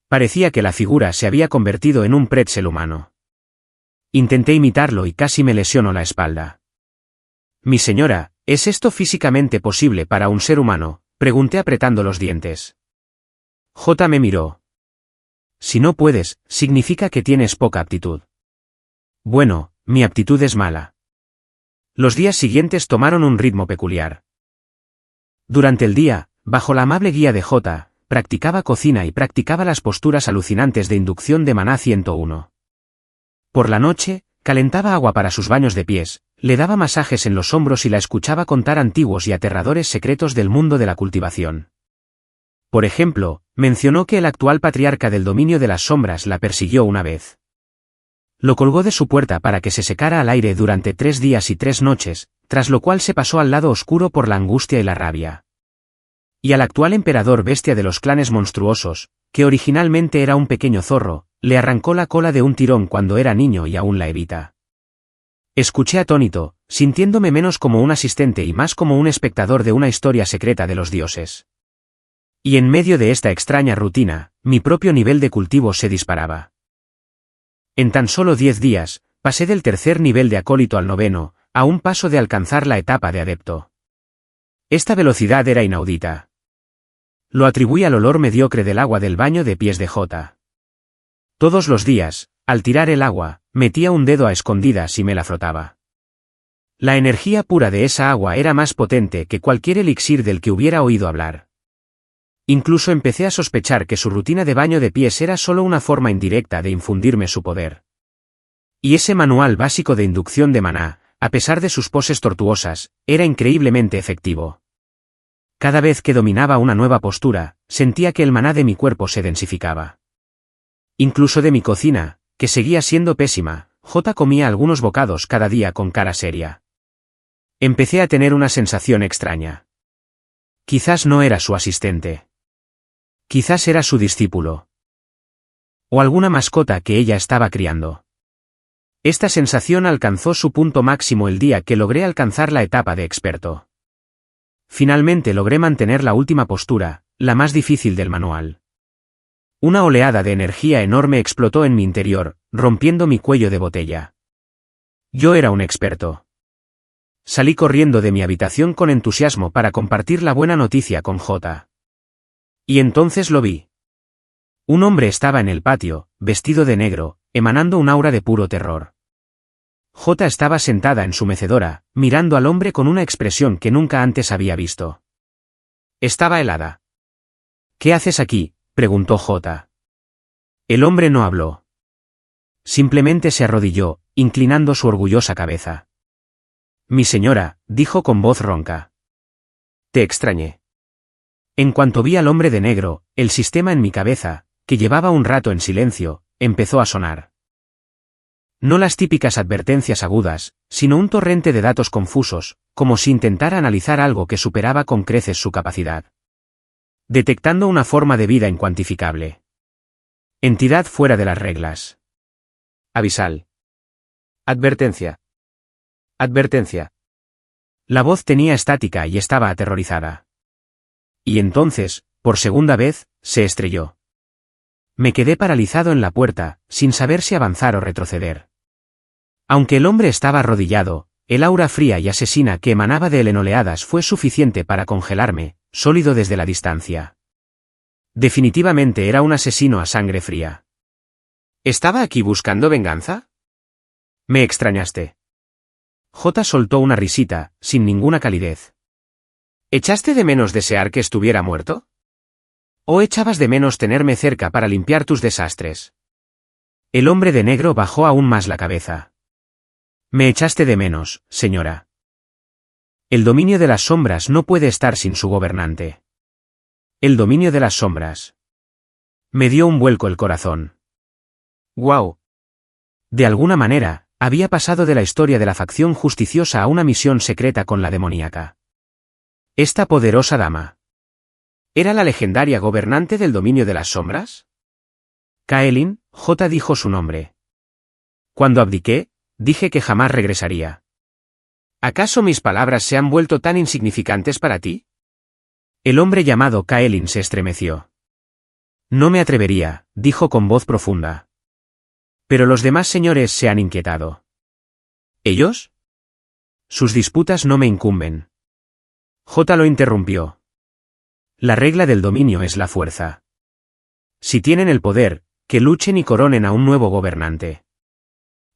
Parecía que la figura se había convertido en un pretzel humano. Intenté imitarlo y casi me lesionó la espalda. Mi señora, ¿es esto físicamente posible para un ser humano?, pregunté apretando los dientes. J me miró. Si no puedes, significa que tienes poca aptitud. Bueno, mi aptitud es mala. Los días siguientes tomaron un ritmo peculiar. Durante el día, bajo la amable guía de J, practicaba cocina y practicaba las posturas alucinantes de inducción de maná 101. Por la noche, calentaba agua para sus baños de pies, le daba masajes en los hombros y la escuchaba contar antiguos y aterradores secretos del mundo de la cultivación. Por ejemplo, mencionó que el actual patriarca del dominio de las sombras la persiguió una vez. Lo colgó de su puerta para que se secara al aire durante 3 días y 3 noches, tras lo cual se pasó al lado oscuro por la angustia y la rabia. Y al actual emperador bestia de los clanes monstruosos, que originalmente era un pequeño zorro, le arrancó la cola de un tirón cuando era niño y aún la evita. Escuché atónito, sintiéndome menos como un asistente y más como un espectador de una historia secreta de los dioses. Y en medio de esta extraña rutina, mi propio nivel de cultivo se disparaba. En tan solo 10 días, pasé del tercer nivel de acólito al 9º, a un paso de alcanzar la etapa de adepto. Esta velocidad era inaudita. Lo atribuí al olor mediocre del agua del baño de pies de J. Todos los días, al tirar el agua, metía un dedo a escondidas y me la frotaba. La energía pura de esa agua era más potente que cualquier elixir del que hubiera oído hablar. Incluso empecé a sospechar que su rutina de baño de pies era solo una forma indirecta de infundirme su poder. Y ese manual básico de inducción de maná, a pesar de sus poses tortuosas, era increíblemente efectivo. Cada vez que dominaba una nueva postura, sentía que el maná de mi cuerpo se densificaba. Incluso de mi cocina, que seguía siendo pésima, J comía algunos bocados cada día con cara seria. Empecé a tener una sensación extraña. Quizás no era su asistente. Quizás era su discípulo. O alguna mascota que ella estaba criando. Esta sensación alcanzó su punto máximo el día que logré alcanzar la etapa de experto. Finalmente logré mantener la última postura, la más difícil del manual. Una oleada de energía enorme explotó en mi interior, rompiendo mi cuello de botella. Yo era un experto. Salí corriendo de mi habitación con entusiasmo para compartir la buena noticia con J. Y entonces lo vi. Un hombre estaba en el patio, vestido de negro, emanando un aura de puro terror. J estaba sentada en su mecedora, mirando al hombre con una expresión que nunca antes había visto. Estaba helada. ¿Qué haces aquí?, preguntó J. El hombre no habló. Simplemente se arrodilló, inclinando su orgullosa cabeza. Mi señora, dijo con voz ronca. Te extrañé. En cuanto vi al hombre de negro, el sistema en mi cabeza, que llevaba un rato en silencio, empezó a sonar. No las típicas advertencias agudas, sino un torrente de datos confusos, como si intentara analizar algo que superaba con creces su capacidad. Detectando una forma de vida incuantificable. Entidad fuera de las reglas. Abisal. Advertencia. Advertencia. La voz tenía estática y estaba aterrorizada. Y entonces, por segunda vez, se estrelló. Me quedé paralizado en la puerta, sin saber si avanzar o retroceder. Aunque el hombre estaba arrodillado, el aura fría y asesina que emanaba de él en oleadas fue suficiente para congelarme, sólido desde la distancia. Definitivamente era un asesino a sangre fría. ¿Estaba aquí buscando venganza? Me extrañaste. J soltó una risita, sin ninguna calidez. ¿Echaste de menos desear que estuviera muerto? ¿O echabas de menos tenerme cerca para limpiar tus desastres? El hombre de negro bajó aún más la cabeza. Me echaste de menos, señora. El dominio de las sombras no puede estar sin su gobernante. El dominio de las sombras. Me dio un vuelco el corazón. ¡Guau! De alguna manera, había pasado de la historia de la facción justiciosa a una misión secreta con la demoníaca. Esta poderosa dama. ¿Era la legendaria gobernante del dominio de las sombras? Kaelin, J dijo su nombre. Cuando abdiqué, dije que jamás regresaría. ¿Acaso mis palabras se han vuelto tan insignificantes para ti? El hombre llamado Kaelin se estremeció. No me atrevería, dijo con voz profunda. Pero los demás señores se han inquietado. ¿Ellos? Sus disputas no me incumben. J lo interrumpió. La regla del dominio es la fuerza. Si tienen el poder, que luchen y coronen a un nuevo gobernante.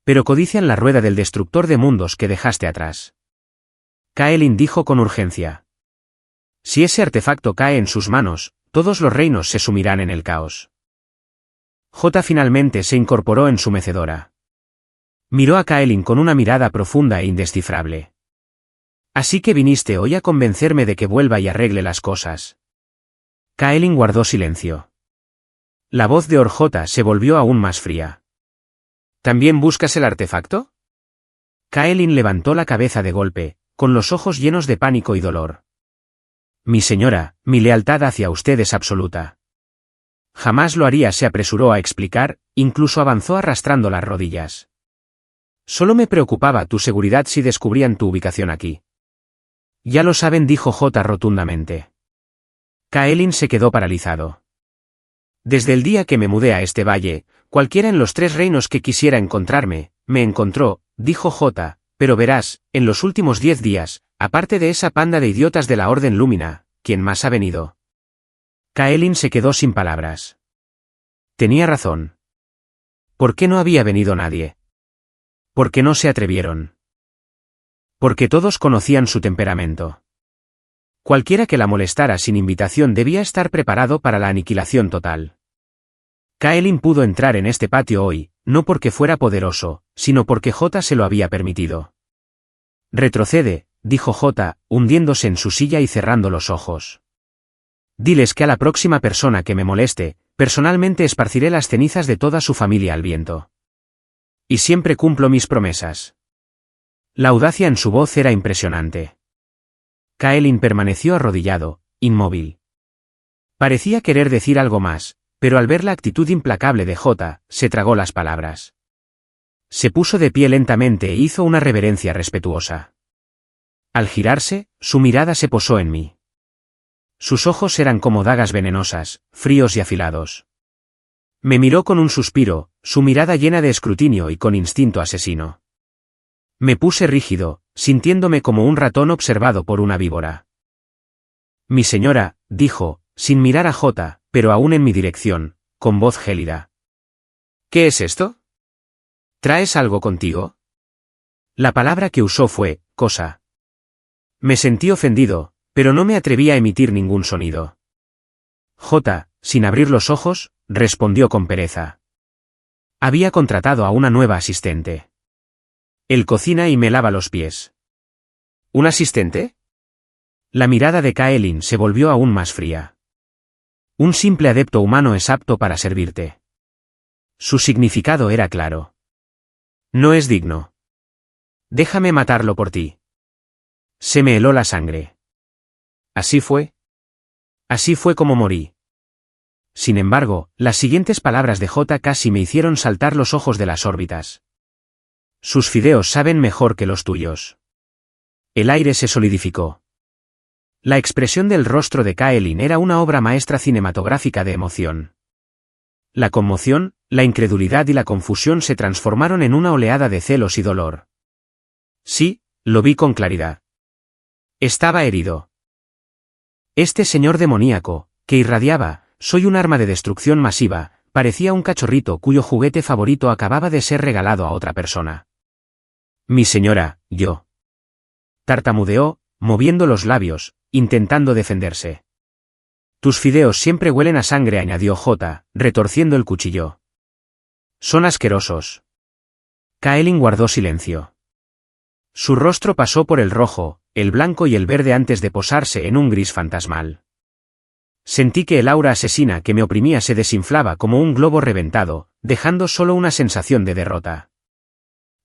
Pero codician la rueda del destructor de mundos que dejaste atrás. Kaelin dijo con urgencia. Si ese artefacto cae en sus manos, todos los reinos se sumirán en el caos. J finalmente se incorporó en su mecedora. Miró a Kaelin con una mirada profunda e indescifrable. Así que viniste hoy a convencerme de que vuelva y arregle las cosas. Kaelin guardó silencio. La voz de Orjota se volvió aún más fría. ¿También buscas el artefacto? Kaelin levantó la cabeza de golpe, con los ojos llenos de pánico y dolor. Mi señora, mi lealtad hacia usted es absoluta. Jamás lo haría, se apresuró a explicar, incluso avanzó arrastrando las rodillas. Solo me preocupaba tu seguridad si descubrían tu ubicación aquí. Ya lo saben, dijo J rotundamente. Kaelin se quedó paralizado. Desde el día que me mudé a este valle, cualquiera en los 3 reinos que quisiera encontrarme, me encontró, dijo J, pero verás, en los últimos 10 días, aparte de esa panda de idiotas de la Orden Lúmina, ¿quién más ha venido? Kaelin se quedó sin palabras. Tenía razón. ¿Por qué no había venido nadie? ¿Por qué no se atrevieron? Porque todos conocían su temperamento. Cualquiera que la molestara sin invitación debía estar preparado para la aniquilación total. Kaelin pudo entrar en este patio hoy, no porque fuera poderoso, sino porque J se lo había permitido. Retrocede, dijo J, hundiéndose en su silla y cerrando los ojos. Diles que a la próxima persona que me moleste, personalmente esparciré las cenizas de toda su familia al viento. Y siempre cumplo mis promesas. La audacia en su voz era impresionante. Kaelin permaneció arrodillado, inmóvil. Parecía querer decir algo más, pero al ver la actitud implacable de J, se tragó las palabras. Se puso de pie lentamente e hizo una reverencia respetuosa. Al girarse, su mirada se posó en mí. Sus ojos eran como dagas venenosas, fríos y afilados. Me miró con un suspiro, su mirada llena de escrutinio y con instinto asesino. Me puse rígido, sintiéndome como un ratón observado por una víbora. Mi señora, dijo, sin mirar a J, pero aún en mi dirección, con voz gélida. ¿Qué es esto? ¿Traes algo contigo? La palabra que usó fue, cosa. Me sentí ofendido, pero no me atreví a emitir ningún sonido. J, sin abrir los ojos, respondió con pereza. Había contratado a una nueva asistente. Él cocina y me lava los pies. ¿Un asistente? La mirada de Kaelin se volvió aún más fría. Un simple adepto humano es apto para servirte. Su significado era claro. No es digno. Déjame matarlo por ti. Se me heló la sangre. ¿Así fue? Así fue como morí. Sin embargo, las siguientes palabras de J casi me hicieron saltar los ojos de las órbitas. Sus fideos saben mejor que los tuyos. El aire se solidificó. La expresión del rostro de Kaelin era una obra maestra cinematográfica de emoción. La conmoción, la incredulidad y la confusión se transformaron en una oleada de celos y dolor. Sí, lo vi con claridad. Estaba herido. Este señor demoníaco, que irradiaba, soy un arma de destrucción masiva, parecía un cachorrito cuyo juguete favorito acababa de ser regalado a otra persona. Mi señora, yo. Tartamudeó, moviendo los labios, intentando defenderse. Tus fideos siempre huelen a sangre, añadió J, retorciendo el cuchillo. Son asquerosos. Kaelin guardó silencio. Su rostro pasó por el rojo, el blanco y el verde antes de posarse en un gris fantasmal. Sentí que el aura asesina que me oprimía se desinflaba como un globo reventado, dejando solo una sensación de derrota.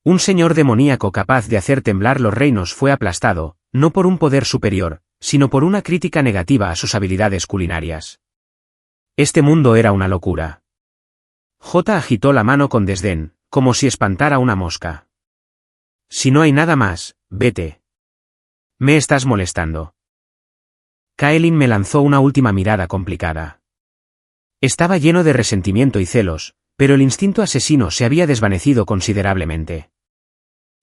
Un señor demoníaco capaz de hacer temblar los reinos fue aplastado, no por un poder superior, sino por una crítica negativa a sus habilidades culinarias. Este mundo era una locura. J agitó la mano con desdén, como si espantara una mosca. Si no hay nada más, vete. Me estás molestando. Kaelin me lanzó una última mirada complicada. Estaba lleno de resentimiento y celos, pero el instinto asesino se había desvanecido considerablemente.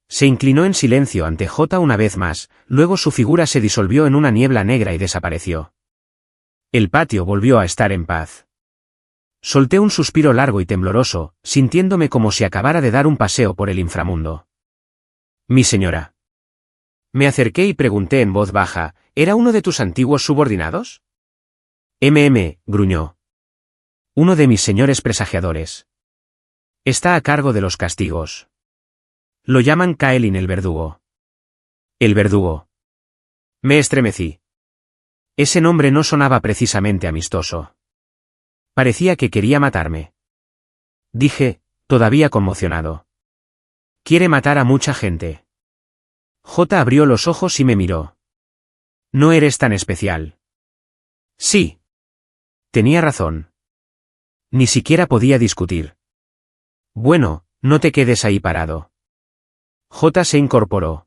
Se inclinó en silencio ante J una vez más, luego su figura se disolvió en una niebla negra y desapareció. El patio volvió a estar en paz. Solté un suspiro largo y tembloroso, sintiéndome como si acabara de dar un paseo por el inframundo. Mi señora. Me acerqué y pregunté en voz baja, ¿era uno de tus antiguos subordinados? Gruñó. Uno de mis señores presagiadores. Está a cargo de los castigos. Lo llaman Kaelin el verdugo. El verdugo. Me estremecí. Ese nombre no sonaba precisamente amistoso. Parecía que quería matarme. Dije, todavía conmocionado. Quiere matar a mucha gente. J abrió los ojos y me miró. No eres tan especial. Sí. Tenía razón. Ni siquiera podía discutir. Bueno, no te quedes ahí parado. J se incorporó.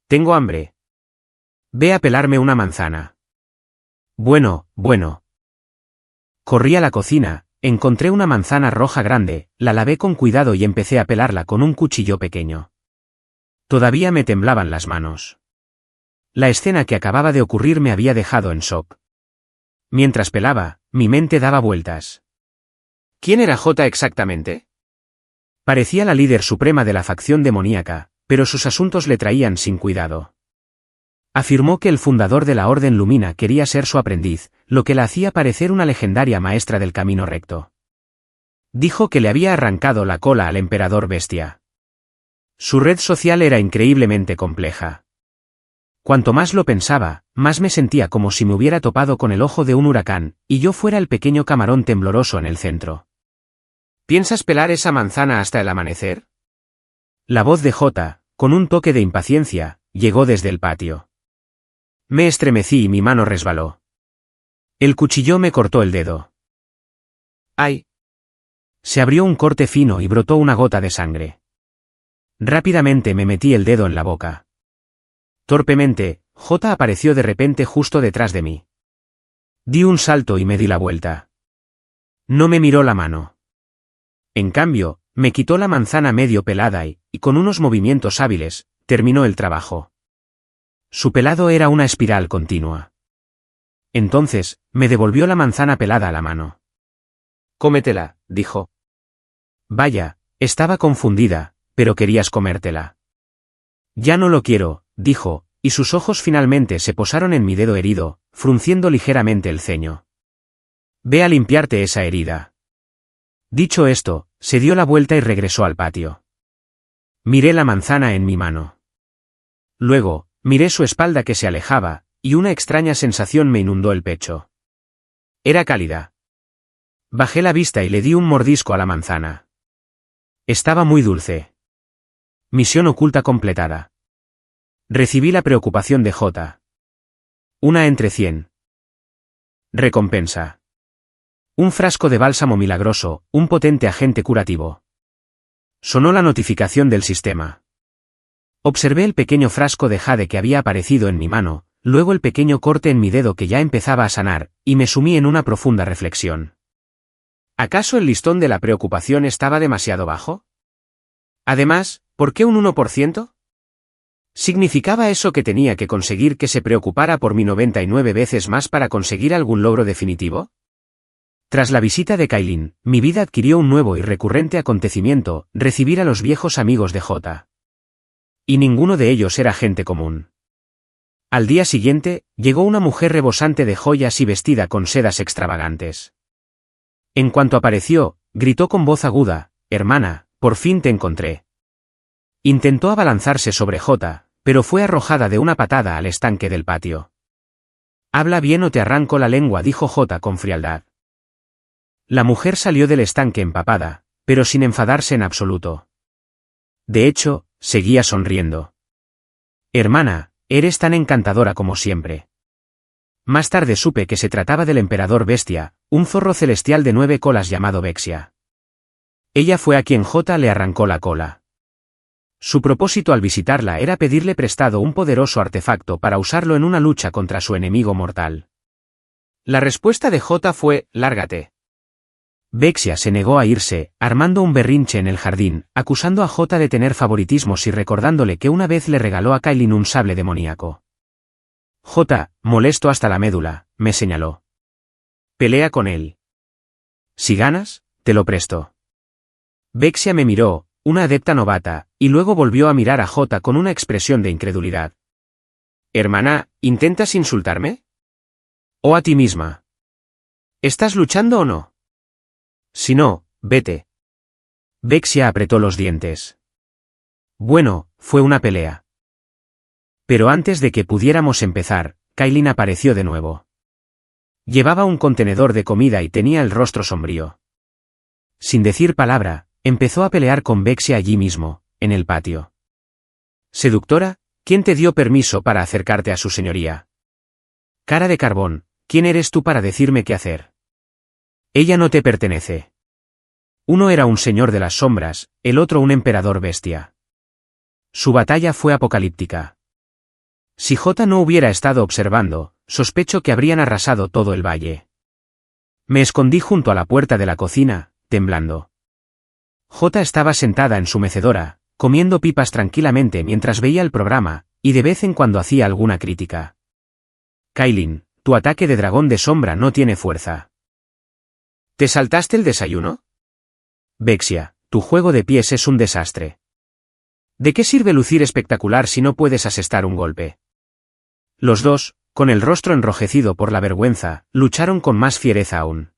Tengo hambre. Ve a pelarme una manzana. Bueno. Corrí a la cocina, encontré una manzana roja grande, la lavé con cuidado y empecé a pelarla con un cuchillo pequeño. Todavía me temblaban las manos. La escena que acababa de ocurrir me había dejado en shock. Mientras pelaba, mi mente daba vueltas. ¿Quién era J exactamente? Parecía la líder suprema de la facción demoníaca, pero sus asuntos le traían sin cuidado. Afirmó que el fundador de la Orden Lumina quería ser su aprendiz, lo que la hacía parecer una legendaria maestra del camino recto. Dijo que le había arrancado la cola al emperador bestia. Su red social era increíblemente compleja. Cuanto más lo pensaba, más me sentía como si me hubiera topado con el ojo de un huracán, y yo fuera el pequeño camarón tembloroso en el centro. ¿Piensas pelar esa manzana hasta el amanecer? La voz de J, con un toque de impaciencia, llegó desde el patio. Me estremecí y mi mano resbaló. El cuchillo me cortó el dedo. ¡Ay! Se abrió un corte fino y brotó una gota de sangre. Rápidamente me metí el dedo en la boca. Torpemente, J apareció de repente justo detrás de mí. Di un salto y me di la vuelta. No me miró la mano. En cambio, me quitó la manzana medio pelada y, con unos movimientos hábiles, terminó el trabajo. Su pelado era una espiral continua. Entonces, me devolvió la manzana pelada a la mano. Cómetela, dijo. Vaya, estaba confundida, pero querías comértela. Ya no lo quiero, dijo, y sus ojos finalmente se posaron en mi dedo herido, frunciendo ligeramente el ceño. Ve a limpiarte esa herida. Dicho esto, se dio la vuelta y regresó al patio. Miré la manzana en mi mano. Luego, miré su espalda que se alejaba, y una extraña sensación me inundó el pecho. Era cálida. Bajé la vista y le di un mordisco a la manzana. Estaba muy dulce. Misión oculta completada. Recibí la preocupación de J. Una entre 100. Recompensa. Un frasco de bálsamo milagroso, un potente agente curativo. Sonó la notificación del sistema. Observé el pequeño frasco de jade que había aparecido en mi mano, luego el pequeño corte en mi dedo que ya empezaba a sanar, y me sumí en una profunda reflexión. ¿Acaso el listón de la preocupación estaba demasiado bajo? Además, ¿por qué un 1%? ¿Significaba eso que tenía que conseguir que se preocupara por mí 99 veces más para conseguir algún logro definitivo? Tras la visita de Kaelin, mi vida adquirió un nuevo y recurrente acontecimiento, recibir a los viejos amigos de J. Y ninguno de ellos era gente común. Al día siguiente, llegó una mujer rebosante de joyas y vestida con sedas extravagantes. En cuanto apareció, gritó con voz aguda, «Hermana, por fin te encontré». Intentó abalanzarse sobre J, pero fue arrojada de una patada al estanque del patio. «Habla bien o te arranco la lengua», dijo J con frialdad. La mujer salió del estanque empapada, pero sin enfadarse en absoluto. De hecho, seguía sonriendo. «Hermana, eres tan encantadora como siempre». Más tarde supe que se trataba del emperador Bestia, un zorro celestial de 9 colas llamado Vexia. Ella fue a quien J le arrancó la cola. Su propósito al visitarla era pedirle prestado un poderoso artefacto para usarlo en una lucha contra su enemigo mortal. La respuesta de J fue, lárgate. Vexia se negó a irse, armando un berrinche en el jardín, acusando a J de tener favoritismos y recordándole que una vez le regaló a Kailin un sable demoníaco. J, molesto hasta la médula, me señaló. Pelea con él. Si ganas, te lo presto. Vexia me miró, una adepta novata, y luego volvió a mirar a J con una expresión de incredulidad. Hermana, ¿intentas insultarme? ¿O a ti misma? ¿Estás luchando o no? Si no, vete. Vexia apretó los dientes. Bueno, fue una pelea. Pero antes de que pudiéramos empezar, Kailin apareció de nuevo. Llevaba un contenedor de comida y tenía el rostro sombrío. Sin decir palabra, empezó a pelear con Vexia allí mismo, en el patio. Seductora, ¿quién te dio permiso para acercarte a su señoría? Cara de carbón, ¿quién eres tú para decirme qué hacer? Ella no te pertenece. Uno era un señor de las sombras, el otro un emperador bestia. Su batalla fue apocalíptica. Si J no hubiera estado observando, sospecho que habrían arrasado todo el valle. Me escondí junto a la puerta de la cocina, temblando. J estaba sentada en su mecedora, comiendo pipas tranquilamente mientras veía el programa, y de vez en cuando hacía alguna crítica. Kailin, tu ataque de dragón de sombra no tiene fuerza. ¿Te saltaste el desayuno? Vexia, tu juego de pies es un desastre. ¿De qué sirve lucir espectacular si no puedes asestar un golpe? Los dos, con el rostro enrojecido por la vergüenza, lucharon con más fiereza aún.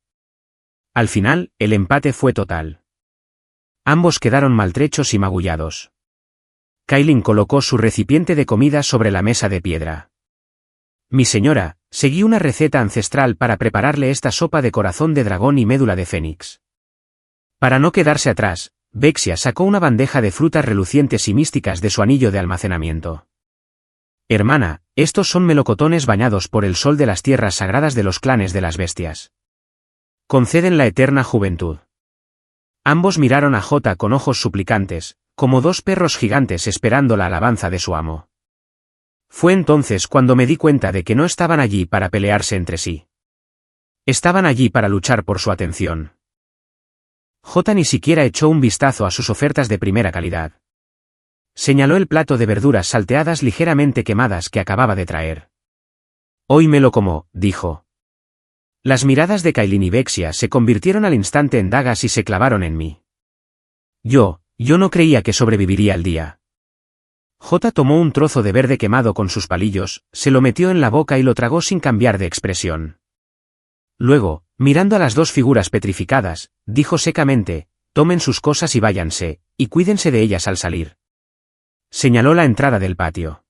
Al final, el empate fue total. Ambos quedaron maltrechos y magullados. Kailin colocó su recipiente de comida sobre la mesa de piedra. Mi señora, seguí una receta ancestral para prepararle esta sopa de corazón de dragón y médula de fénix. Para no quedarse atrás, Vexia sacó una bandeja de frutas relucientes y místicas de su anillo de almacenamiento. Hermana, estos son melocotones bañados por el sol de las tierras sagradas de los clanes de las bestias. Conceden la eterna juventud. Ambos miraron a J con ojos suplicantes, como dos perros gigantes esperando la alabanza de su amo. Fue entonces cuando me di cuenta de que no estaban allí para pelearse entre sí. Estaban allí para luchar por su atención. J ni siquiera echó un vistazo a sus ofertas de primera calidad. Señaló el plato de verduras salteadas ligeramente quemadas que acababa de traer. Hoy me lo como, dijo. Las miradas de Kailin y Vexia se convirtieron al instante en dagas y se clavaron en mí. Yo no creía que sobreviviría el día. J tomó un trozo de verde quemado con sus palillos, se lo metió en la boca y lo tragó sin cambiar de expresión. Luego, mirando a las dos figuras petrificadas, dijo secamente, tomen sus cosas y váyanse, y cuídense de ellas al salir. Señaló la entrada del patio.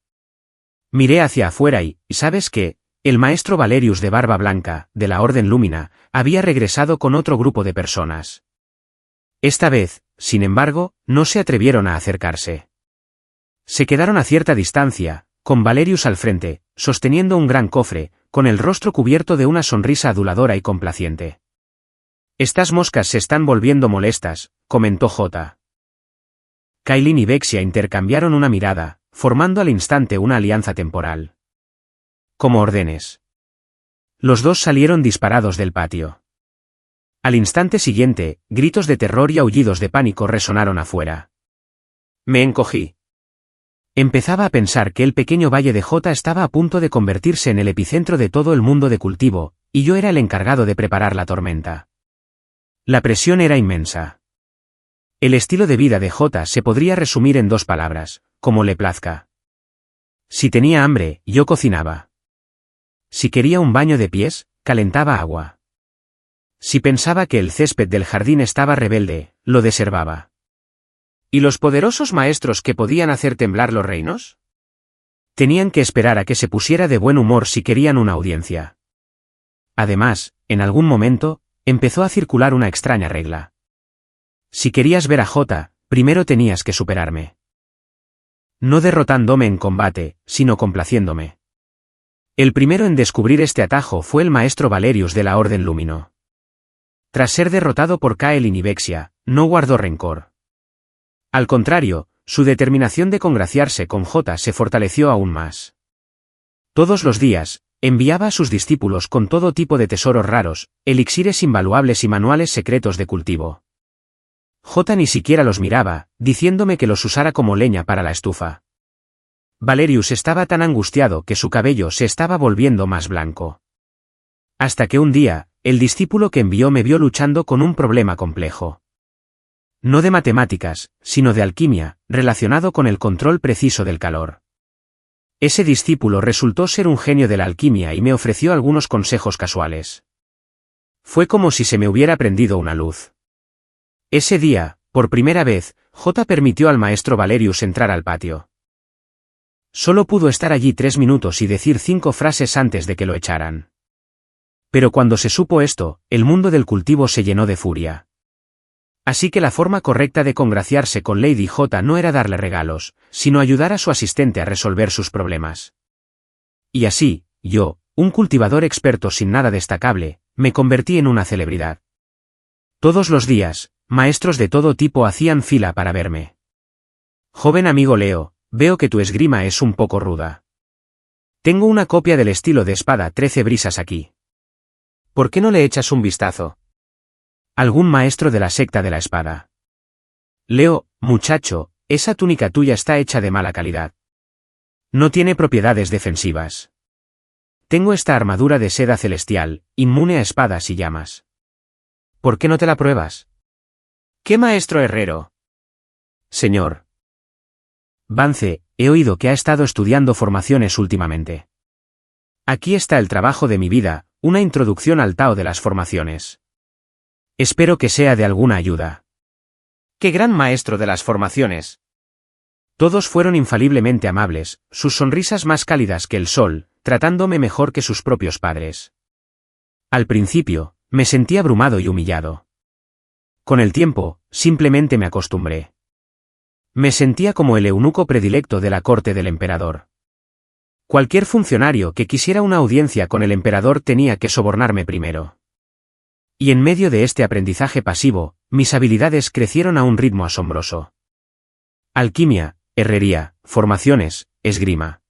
Miré hacia afuera y, ¿sabes qué? El maestro Valerius de Barba Blanca, de la Orden Lúmina, había regresado con otro grupo de personas. Esta vez, sin embargo, no se atrevieron a acercarse. Se quedaron a cierta distancia, con Valerius al frente, sosteniendo un gran cofre, con el rostro cubierto de una sonrisa aduladora y complaciente. Estas moscas se están volviendo molestas, comentó J. Kailin y Vexia intercambiaron una mirada, formando al instante una alianza temporal. Como ordenes. Los dos salieron disparados del patio. Al instante siguiente, gritos de terror y aullidos de pánico resonaron afuera. Me encogí. Empezaba a pensar que el pequeño valle de J estaba a punto de convertirse en el epicentro de todo el mundo de cultivo, y yo era el encargado de preparar la tormenta. La presión era inmensa. El estilo de vida de J se podría resumir en 2 palabras, como le plazca. Si tenía hambre, yo cocinaba. Si quería un baño de pies, calentaba agua. Si pensaba que el césped del jardín estaba rebelde, lo deservaba. ¿Y los poderosos maestros que podían hacer temblar los reinos? Tenían que esperar a que se pusiera de buen humor si querían una audiencia. Además, en algún momento, empezó a circular una extraña regla. Si querías ver a J, primero tenías que superarme. No derrotándome en combate, sino complaciéndome. El primero en descubrir este atajo fue el maestro Valerius de la Orden Lumino. Tras ser derrotado por Kaelin y Vexia, no guardó rencor. Al contrario, su determinación de congraciarse con Jota se fortaleció aún más. Todos los días, enviaba a sus discípulos con todo tipo de tesoros raros, elixires invaluables y manuales secretos de cultivo. Jota ni siquiera los miraba, diciéndome que los usara como leña para la estufa. Valerius estaba tan angustiado que su cabello se estaba volviendo más blanco. Hasta que un día, el discípulo que envió me vio luchando con un problema complejo. No de matemáticas, sino de alquimia, relacionado con el control preciso del calor. Ese discípulo resultó ser un genio de la alquimia y me ofreció algunos consejos casuales. Fue como si se me hubiera prendido una luz. Ese día, por primera vez, J permitió al maestro Valerius entrar al patio. Solo pudo estar allí 3 minutos y decir 5 frases antes de que lo echaran. Pero cuando se supo esto, el mundo del cultivo se llenó de furia. Así que la forma correcta de congraciarse con Lady J no era darle regalos, sino ayudar a su asistente a resolver sus problemas. Y así, yo, un cultivador experto sin nada destacable, me convertí en una celebridad. Todos los días, maestros de todo tipo hacían fila para verme. Joven amigo Leo, veo que tu esgrima es un poco ruda. Tengo una copia del estilo de espada 13 brisas aquí. ¿Por qué no le echas un vistazo? Algún maestro de la secta de la espada. Leo, muchacho, esa túnica tuya está hecha de mala calidad. No tiene propiedades defensivas. Tengo esta armadura de seda celestial, inmune a espadas y llamas. ¿Por qué no te la pruebas? ¿Qué maestro herrero? Señor Vance, he oído que ha estado estudiando formaciones últimamente. Aquí está el trabajo de mi vida, una introducción al Tao de las formaciones. Espero que sea de alguna ayuda. ¡Qué gran maestro de las formaciones! Todos fueron infaliblemente amables, sus sonrisas más cálidas que el sol, tratándome mejor que sus propios padres. Al principio, me sentí abrumado y humillado. Con el tiempo, simplemente me acostumbré. Me sentía como el eunuco predilecto de la corte del emperador. Cualquier funcionario que quisiera una audiencia con el emperador tenía que sobornarme primero. Y en medio de este aprendizaje pasivo, mis habilidades crecieron a un ritmo asombroso. Alquimia, herrería, formaciones, esgrima.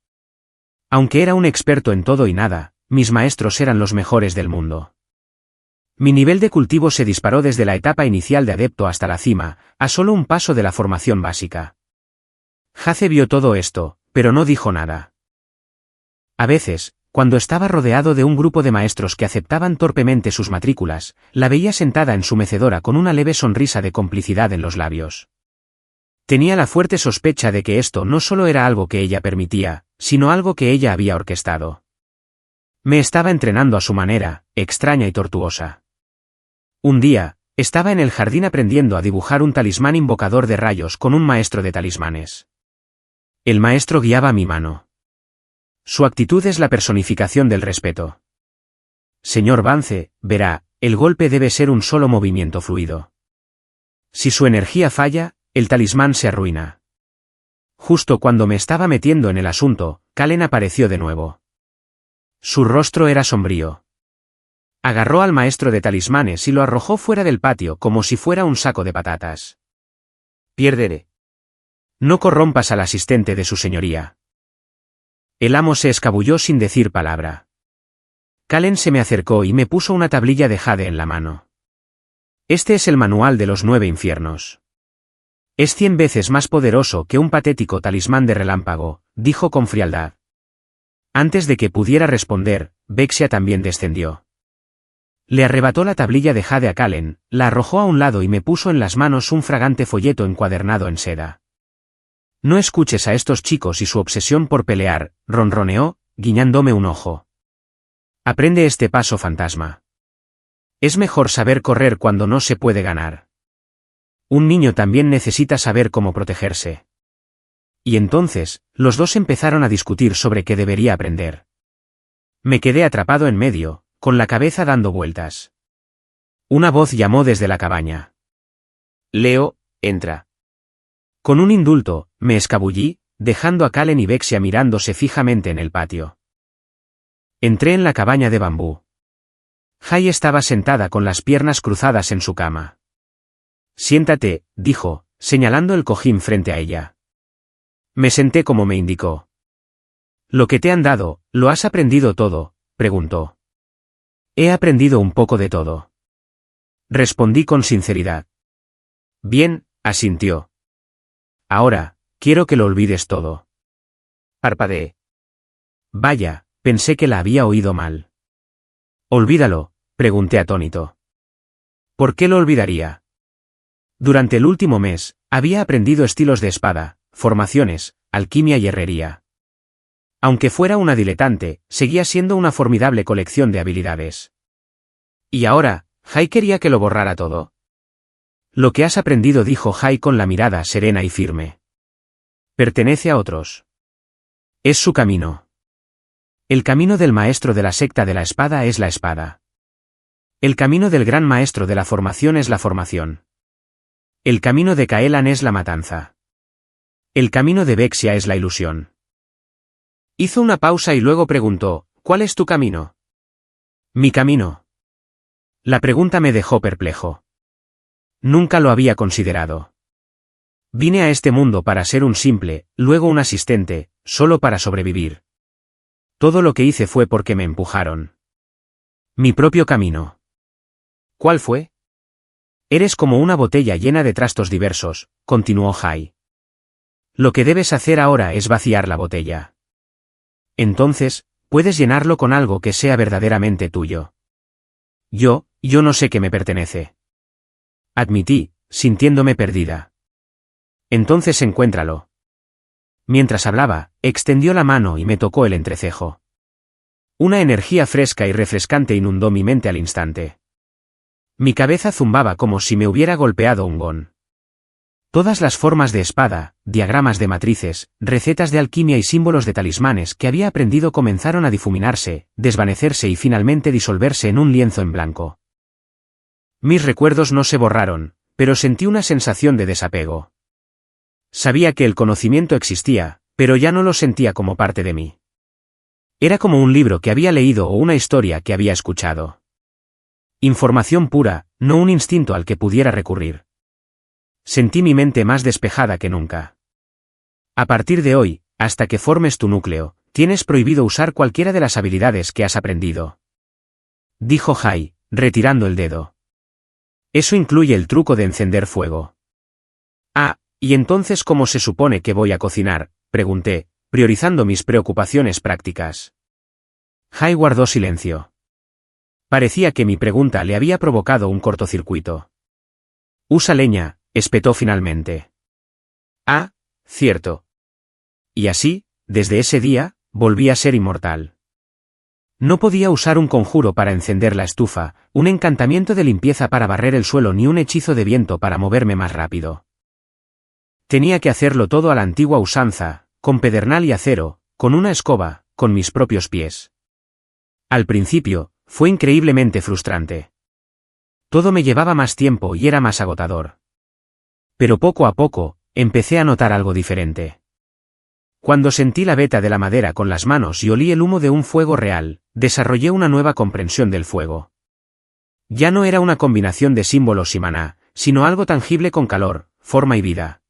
Aunque era un experto en todo y nada, mis maestros eran los mejores del mundo. Mi nivel de cultivo se disparó desde la etapa inicial de adepto hasta la cima, a solo un paso de la formación básica. Jace vio todo esto, pero no dijo nada. A veces, cuando estaba rodeado de un grupo de maestros que aceptaban torpemente sus matrículas, la veía sentada en su mecedora con una leve sonrisa de complicidad en los labios. Tenía la fuerte sospecha de que esto no solo era algo que ella permitía, sino algo que ella había orquestado. Me estaba entrenando a su manera, extraña y tortuosa. Un día, estaba en el jardín aprendiendo a dibujar un talismán invocador de rayos con un maestro de talismanes. El maestro guiaba mi mano. Su actitud es la personificación del respeto. Señor Vance, verá, el golpe debe ser un solo movimiento fluido. Si su energía falla, el talismán se arruina. Justo cuando me estaba metiendo en el asunto, Kalen apareció de nuevo. Su rostro era sombrío. Agarró al maestro de talismanes y lo arrojó fuera del patio como si fuera un saco de patatas. Pierderé. No corrompas al asistente de su señoría. El amo se escabulló sin decir palabra. Kalen se me acercó y me puso una tablilla de jade en la mano. Este es el manual de los 9 infiernos. Es 100 veces más poderoso que un patético talismán de relámpago, dijo con frialdad. Antes de que pudiera responder, Vexia también descendió. Le arrebató la tablilla de jade a Kalen, la arrojó a un lado y me puso en las manos un fragante folleto encuadernado en seda. No escuches a estos chicos y su obsesión por pelear, ronroneó, guiñándome un ojo. Aprende este paso fantasma. Es mejor saber correr cuando no se puede ganar. Un niño también necesita saber cómo protegerse. Y entonces, los dos empezaron a discutir sobre qué debería aprender. Me quedé atrapado en medio, con la cabeza dando vueltas. Una voz llamó desde la cabaña. Leo, entra. Con un indulto, me escabullí, dejando a Kalen y Vexia mirándose fijamente en el patio. Entré en la cabaña de bambú. Jai estaba sentada con las piernas cruzadas en su cama. Siéntate, dijo, señalando el cojín frente a ella. Me senté como me indicó. ¿Lo que te han dado, lo has aprendido todo?, preguntó. He aprendido un poco de todo. Respondí con sinceridad. Bien, asintió. Ahora, quiero que lo olvides todo. Parpadeé. Vaya, pensé que la había oído mal. Olvídalo, pregunté atónito. ¿Por qué lo olvidaría? Durante el último mes, había aprendido estilos de espada, formaciones, alquimia y herrería. Aunque fuera una diletante, seguía siendo una formidable colección de habilidades. Y ahora, Jai quería que lo borrara todo. Lo que has aprendido, dijo Jai con la mirada serena y firme. Pertenece a otros. Es su camino. El camino del maestro de la secta de la espada es la espada. El camino del gran maestro de la formación es la formación. El camino de Kaelan es la matanza. El camino de Vexia es la ilusión. Hizo una pausa y luego preguntó, ¿cuál es tu camino? Mi camino. La pregunta me dejó perplejo. Nunca lo había considerado. Vine a este mundo para ser un simple, luego un asistente, solo para sobrevivir. Todo lo que hice fue porque me empujaron. Mi propio camino. ¿Cuál fue? Eres como una botella llena de trastos diversos, continuó Jai. Lo que debes hacer ahora es vaciar la botella. Entonces, puedes llenarlo con algo que sea verdaderamente tuyo. Yo no sé qué me pertenece. Admití, sintiéndome perdida. Entonces encuéntralo. Mientras hablaba, extendió la mano y me tocó el entrecejo. Una energía fresca y refrescante inundó mi mente al instante. Mi cabeza zumbaba como si me hubiera golpeado un gong. Todas las formas de espada, diagramas de matrices, recetas de alquimia y símbolos de talismanes que había aprendido comenzaron a difuminarse, desvanecerse y finalmente disolverse en un lienzo en blanco. Mis recuerdos no se borraron, pero sentí una sensación de desapego. Sabía que el conocimiento existía, pero ya no lo sentía como parte de mí. Era como un libro que había leído o una historia que había escuchado. Información pura, no un instinto al que pudiera recurrir. Sentí mi mente más despejada que nunca. A partir de hoy, hasta que formes tu núcleo, tienes prohibido usar cualquiera de las habilidades que has aprendido. Dijo Jai, retirando el dedo. Eso incluye el truco de encender fuego. Ah, ¿y entonces cómo se supone que voy a cocinar?, pregunté, priorizando mis preocupaciones prácticas. Jai guardó silencio. Parecía que mi pregunta le había provocado un cortocircuito. Usa leña, espetó finalmente. Ah, cierto. Y así, desde ese día, volví a ser inmortal. No podía usar un conjuro para encender la estufa, un encantamiento de limpieza para barrer el suelo ni un hechizo de viento para moverme más rápido. Tenía que hacerlo todo a la antigua usanza, con pedernal y acero, con una escoba, con mis propios pies. Al principio, fue increíblemente frustrante. Todo me llevaba más tiempo y era más agotador. Pero poco a poco, empecé a notar algo diferente. Cuando sentí la veta de la madera con las manos y olí el humo de un fuego real, desarrollé una nueva comprensión del fuego. Ya no era una combinación de símbolos y maná, sino algo tangible con calor, forma y vida.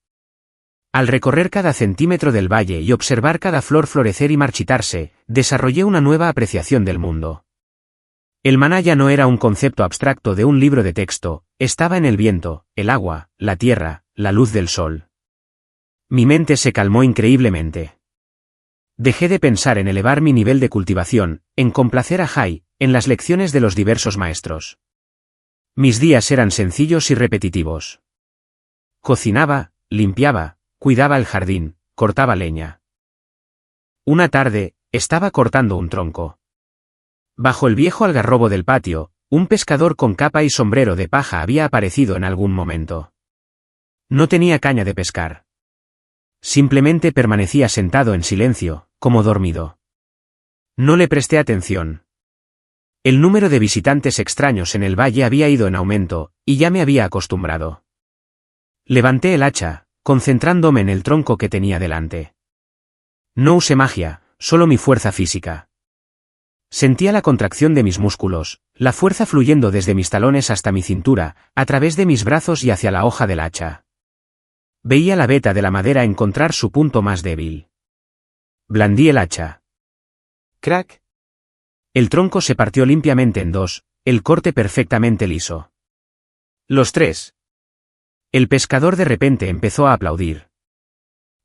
Al recorrer cada centímetro del valle y observar cada flor florecer y marchitarse, desarrollé una nueva apreciación del mundo. El maná ya no era un concepto abstracto de un libro de texto, estaba en el viento, el agua, la tierra, la luz del sol. Mi mente se calmó increíblemente. Dejé de pensar en elevar mi nivel de cultivación, en complacer a Jai, en las lecciones de los diversos maestros. Mis días eran sencillos y repetitivos. Cocinaba, limpiaba, cuidaba el jardín, cortaba leña. Una tarde, estaba cortando un tronco. Bajo el viejo algarrobo del patio, un pescador con capa y sombrero de paja había aparecido en algún momento. No tenía caña de pescar. Simplemente permanecía sentado en silencio, como dormido. No le presté atención. El número de visitantes extraños en el valle había ido en aumento, y ya me había acostumbrado. Levanté el hacha, concentrándome en el tronco que tenía delante. No usé magia, solo mi fuerza física. Sentía la contracción de mis músculos, la fuerza fluyendo desde mis talones hasta mi cintura, a través de mis brazos y hacia la hoja del hacha. Veía la veta de la madera encontrar su punto más débil. Blandí el hacha. Crack. El tronco se partió limpiamente en dos, el corte perfectamente liso. Los tres. El pescador de repente empezó a aplaudir.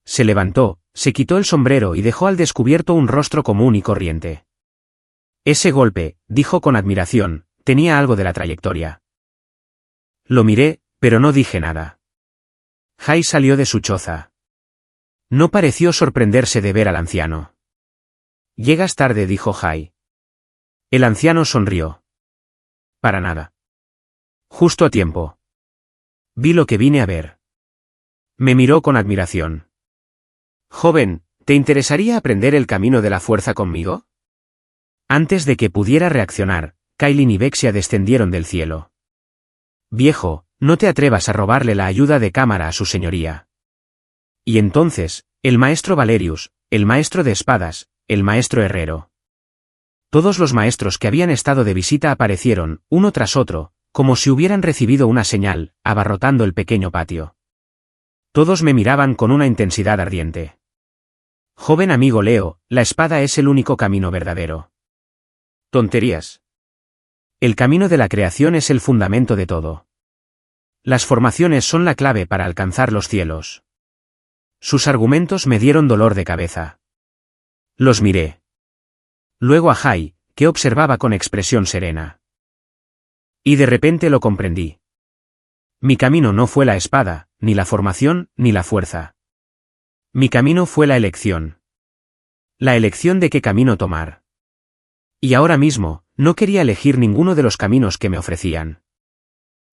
Se levantó, se quitó el sombrero y dejó al descubierto un rostro común y corriente. Ese golpe, dijo con admiración, tenía algo de la trayectoria. Lo miré, pero no dije nada. Jai salió de su choza. No pareció sorprenderse de ver al anciano. Llegas tarde, dijo Jai. El anciano sonrió. Para nada. Justo a tiempo. Vi lo que vine a ver. Me miró con admiración. Joven, ¿te interesaría aprender el camino de la fuerza conmigo? Antes de que pudiera reaccionar, Kailin y Vexia descendieron del cielo. Viejo, no te atrevas a robarle la ayuda de cámara a su señoría. Y entonces, el maestro Valerius, el maestro de espadas, el maestro herrero. Todos los maestros que habían estado de visita aparecieron, uno tras otro, como si hubieran recibido una señal, abarrotando el pequeño patio. Todos me miraban con una intensidad ardiente. Joven amigo Leo, la espada es el único camino verdadero. Tonterías. El camino de la creación es el fundamento de todo. Las formaciones son la clave para alcanzar los cielos. Sus argumentos me dieron dolor de cabeza. Los miré. Luego a Jai, que observaba con expresión serena. Y de repente lo comprendí. Mi camino no fue la espada, ni la formación, ni la fuerza. Mi camino fue la elección. La elección de qué camino tomar. Y ahora mismo, no quería elegir ninguno de los caminos que me ofrecían.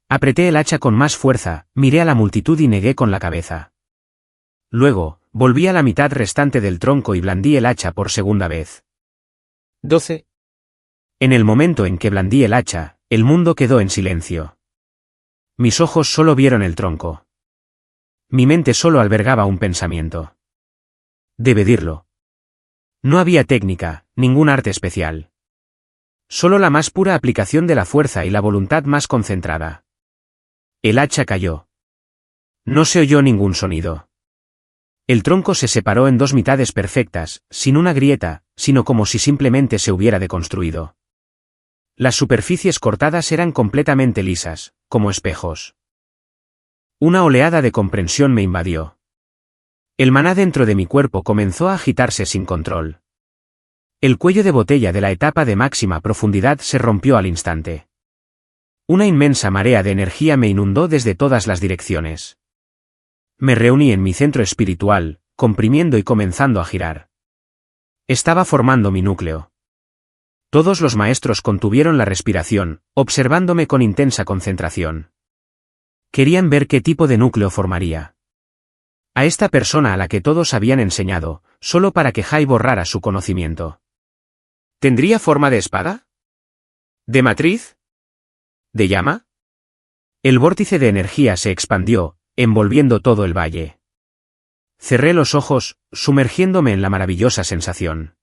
Apreté el hacha con más fuerza, miré a la multitud y negué con la cabeza. Luego, volví a la mitad restante del tronco y blandí el hacha por segunda vez. 12. En el momento en que blandí el hacha, el mundo quedó en silencio. Mis ojos solo vieron el tronco. Mi mente solo albergaba un pensamiento. Debe dirlo. No había técnica, ningún arte especial. Solo la más pura aplicación de la fuerza y la voluntad más concentrada. El hacha cayó. No se oyó ningún sonido. El tronco se separó en dos mitades perfectas, sin una grieta, sino como si simplemente se hubiera deconstruido. Las superficies cortadas eran completamente lisas, como espejos. Una oleada de comprensión me invadió. El maná dentro de mi cuerpo comenzó a agitarse sin control. El cuello de botella de la etapa de máxima profundidad se rompió al instante. Una inmensa marea de energía me inundó desde todas las direcciones. Me reuní en mi centro espiritual, comprimiendo y comenzando a girar. Estaba formando mi núcleo. Todos los maestros contuvieron la respiración, observándome con intensa concentración. Querían ver qué tipo de núcleo formaría. A esta persona a la que todos habían enseñado, solo para que Jai borrara su conocimiento. ¿Tendría forma de espada? ¿De matriz? ¿De llama? El vórtice de energía se expandió, envolviendo todo el valle. Cerré los ojos, sumergiéndome en la maravillosa sensación.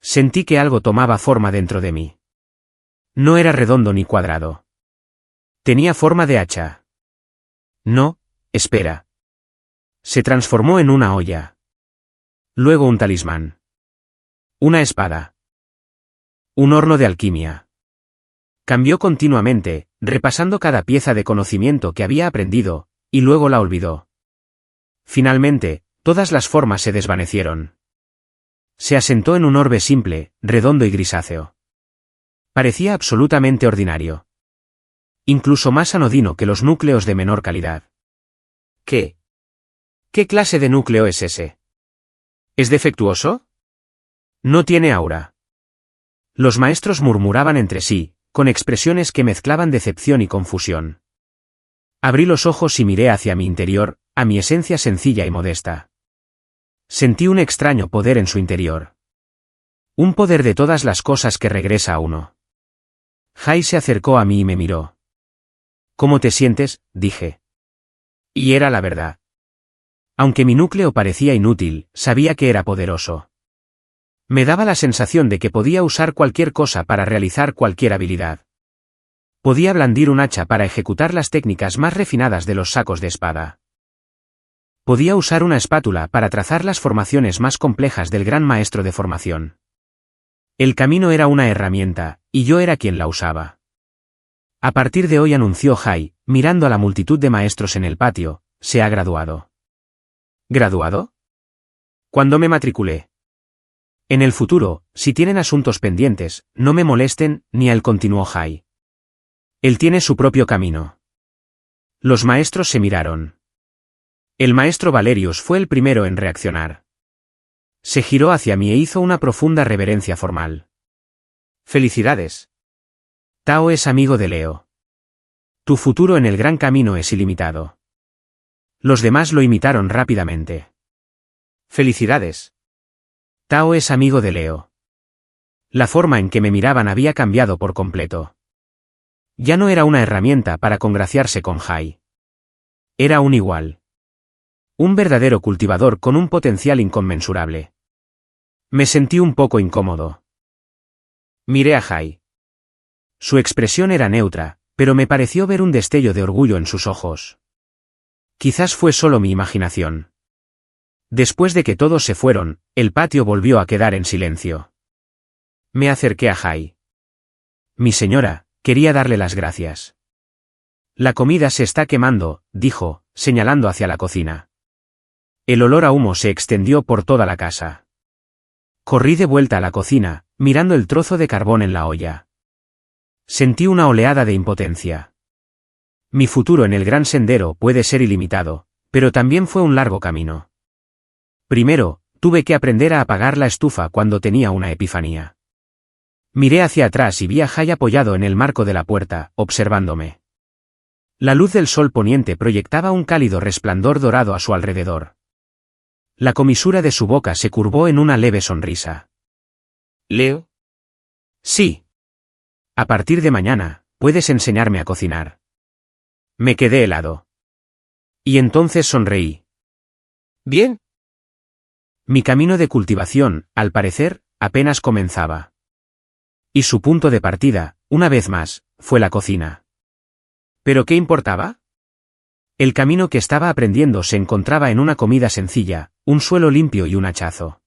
Sentí que algo tomaba forma dentro de mí. No era redondo ni cuadrado. Tenía forma de hacha. No, espera. Se transformó en una olla. Luego un talismán. Una espada. Un horno de alquimia. Cambió continuamente, repasando cada pieza de conocimiento que había aprendido, y luego la olvidó. Finalmente, todas las formas se desvanecieron. Se asentó en un orbe simple, redondo y grisáceo. Parecía absolutamente ordinario. Incluso más anodino que los núcleos de menor calidad. ¿Qué? ¿Qué clase de núcleo es ese? ¿Es defectuoso? No tiene aura. Los maestros murmuraban entre sí, con expresiones que mezclaban decepción y confusión. Abrí los ojos y miré hacia mi interior, a mi esencia sencilla y modesta. Sentí un extraño poder en su interior. Un poder de todas las cosas que regresa a uno. Jai se acercó a mí y me miró. ¿Cómo te sientes?, dije. Y era la verdad. Aunque mi núcleo parecía inútil, sabía que era poderoso. Me daba la sensación de que podía usar cualquier cosa para realizar cualquier habilidad. Podía blandir un hacha para ejecutar las técnicas más refinadas de los sacos de espada. Podía usar una espátula para trazar las formaciones más complejas del gran maestro de formación. El camino era una herramienta, y yo era quien la usaba. A partir de hoy, anunció Jai, mirando a la multitud de maestros en el patio, se ha graduado. ¿Graduado? ¿Cuándo me matriculé? En el futuro, si tienen asuntos pendientes, no me molesten, ni a él, continuó Jai. Él tiene su propio camino. Los maestros se miraron. El maestro Valerius fue el primero en reaccionar. Se giró hacia mí e hizo una profunda reverencia formal. Felicidades. Tao es amigo de Leo. Tu futuro en el gran camino es ilimitado. Los demás lo imitaron rápidamente. Felicidades. Tao es amigo de Leo. La forma en que me miraban había cambiado por completo. Ya no era una herramienta para congraciarse con Jai. Era un igual. Un verdadero cultivador con un potencial inconmensurable. Me sentí un poco incómodo. Miré a Jai. Su expresión era neutra, pero me pareció ver un destello de orgullo en sus ojos. Quizás fue solo mi imaginación. Después de que todos se fueron, el patio volvió a quedar en silencio. Me acerqué a Jai. Mi señora, quería darle las gracias. La comida se está quemando, dijo, señalando hacia la cocina. El olor a humo se extendió por toda la casa. Corrí de vuelta a la cocina, mirando el trozo de carbón en la olla. Sentí una oleada de impotencia. Mi futuro en el gran sendero puede ser ilimitado, pero también fue un largo camino. Primero, tuve que aprender a apagar la estufa cuando tenía una epifanía. Miré hacia atrás y vi a Jai apoyado en el marco de la puerta, observándome. La luz del sol poniente proyectaba un cálido resplandor dorado a su alrededor. La comisura de su boca se curvó en una leve sonrisa. ¿Leo? Sí. A partir de mañana, puedes enseñarme a cocinar. Me quedé helado. Y entonces sonreí. Bien. Mi camino de cultivación, al parecer, apenas comenzaba. Y su punto de partida, una vez más, fue la cocina. ¿Pero qué importaba? El camino que estaba aprendiendo se encontraba en una comida sencilla, un suelo limpio y un hachazo.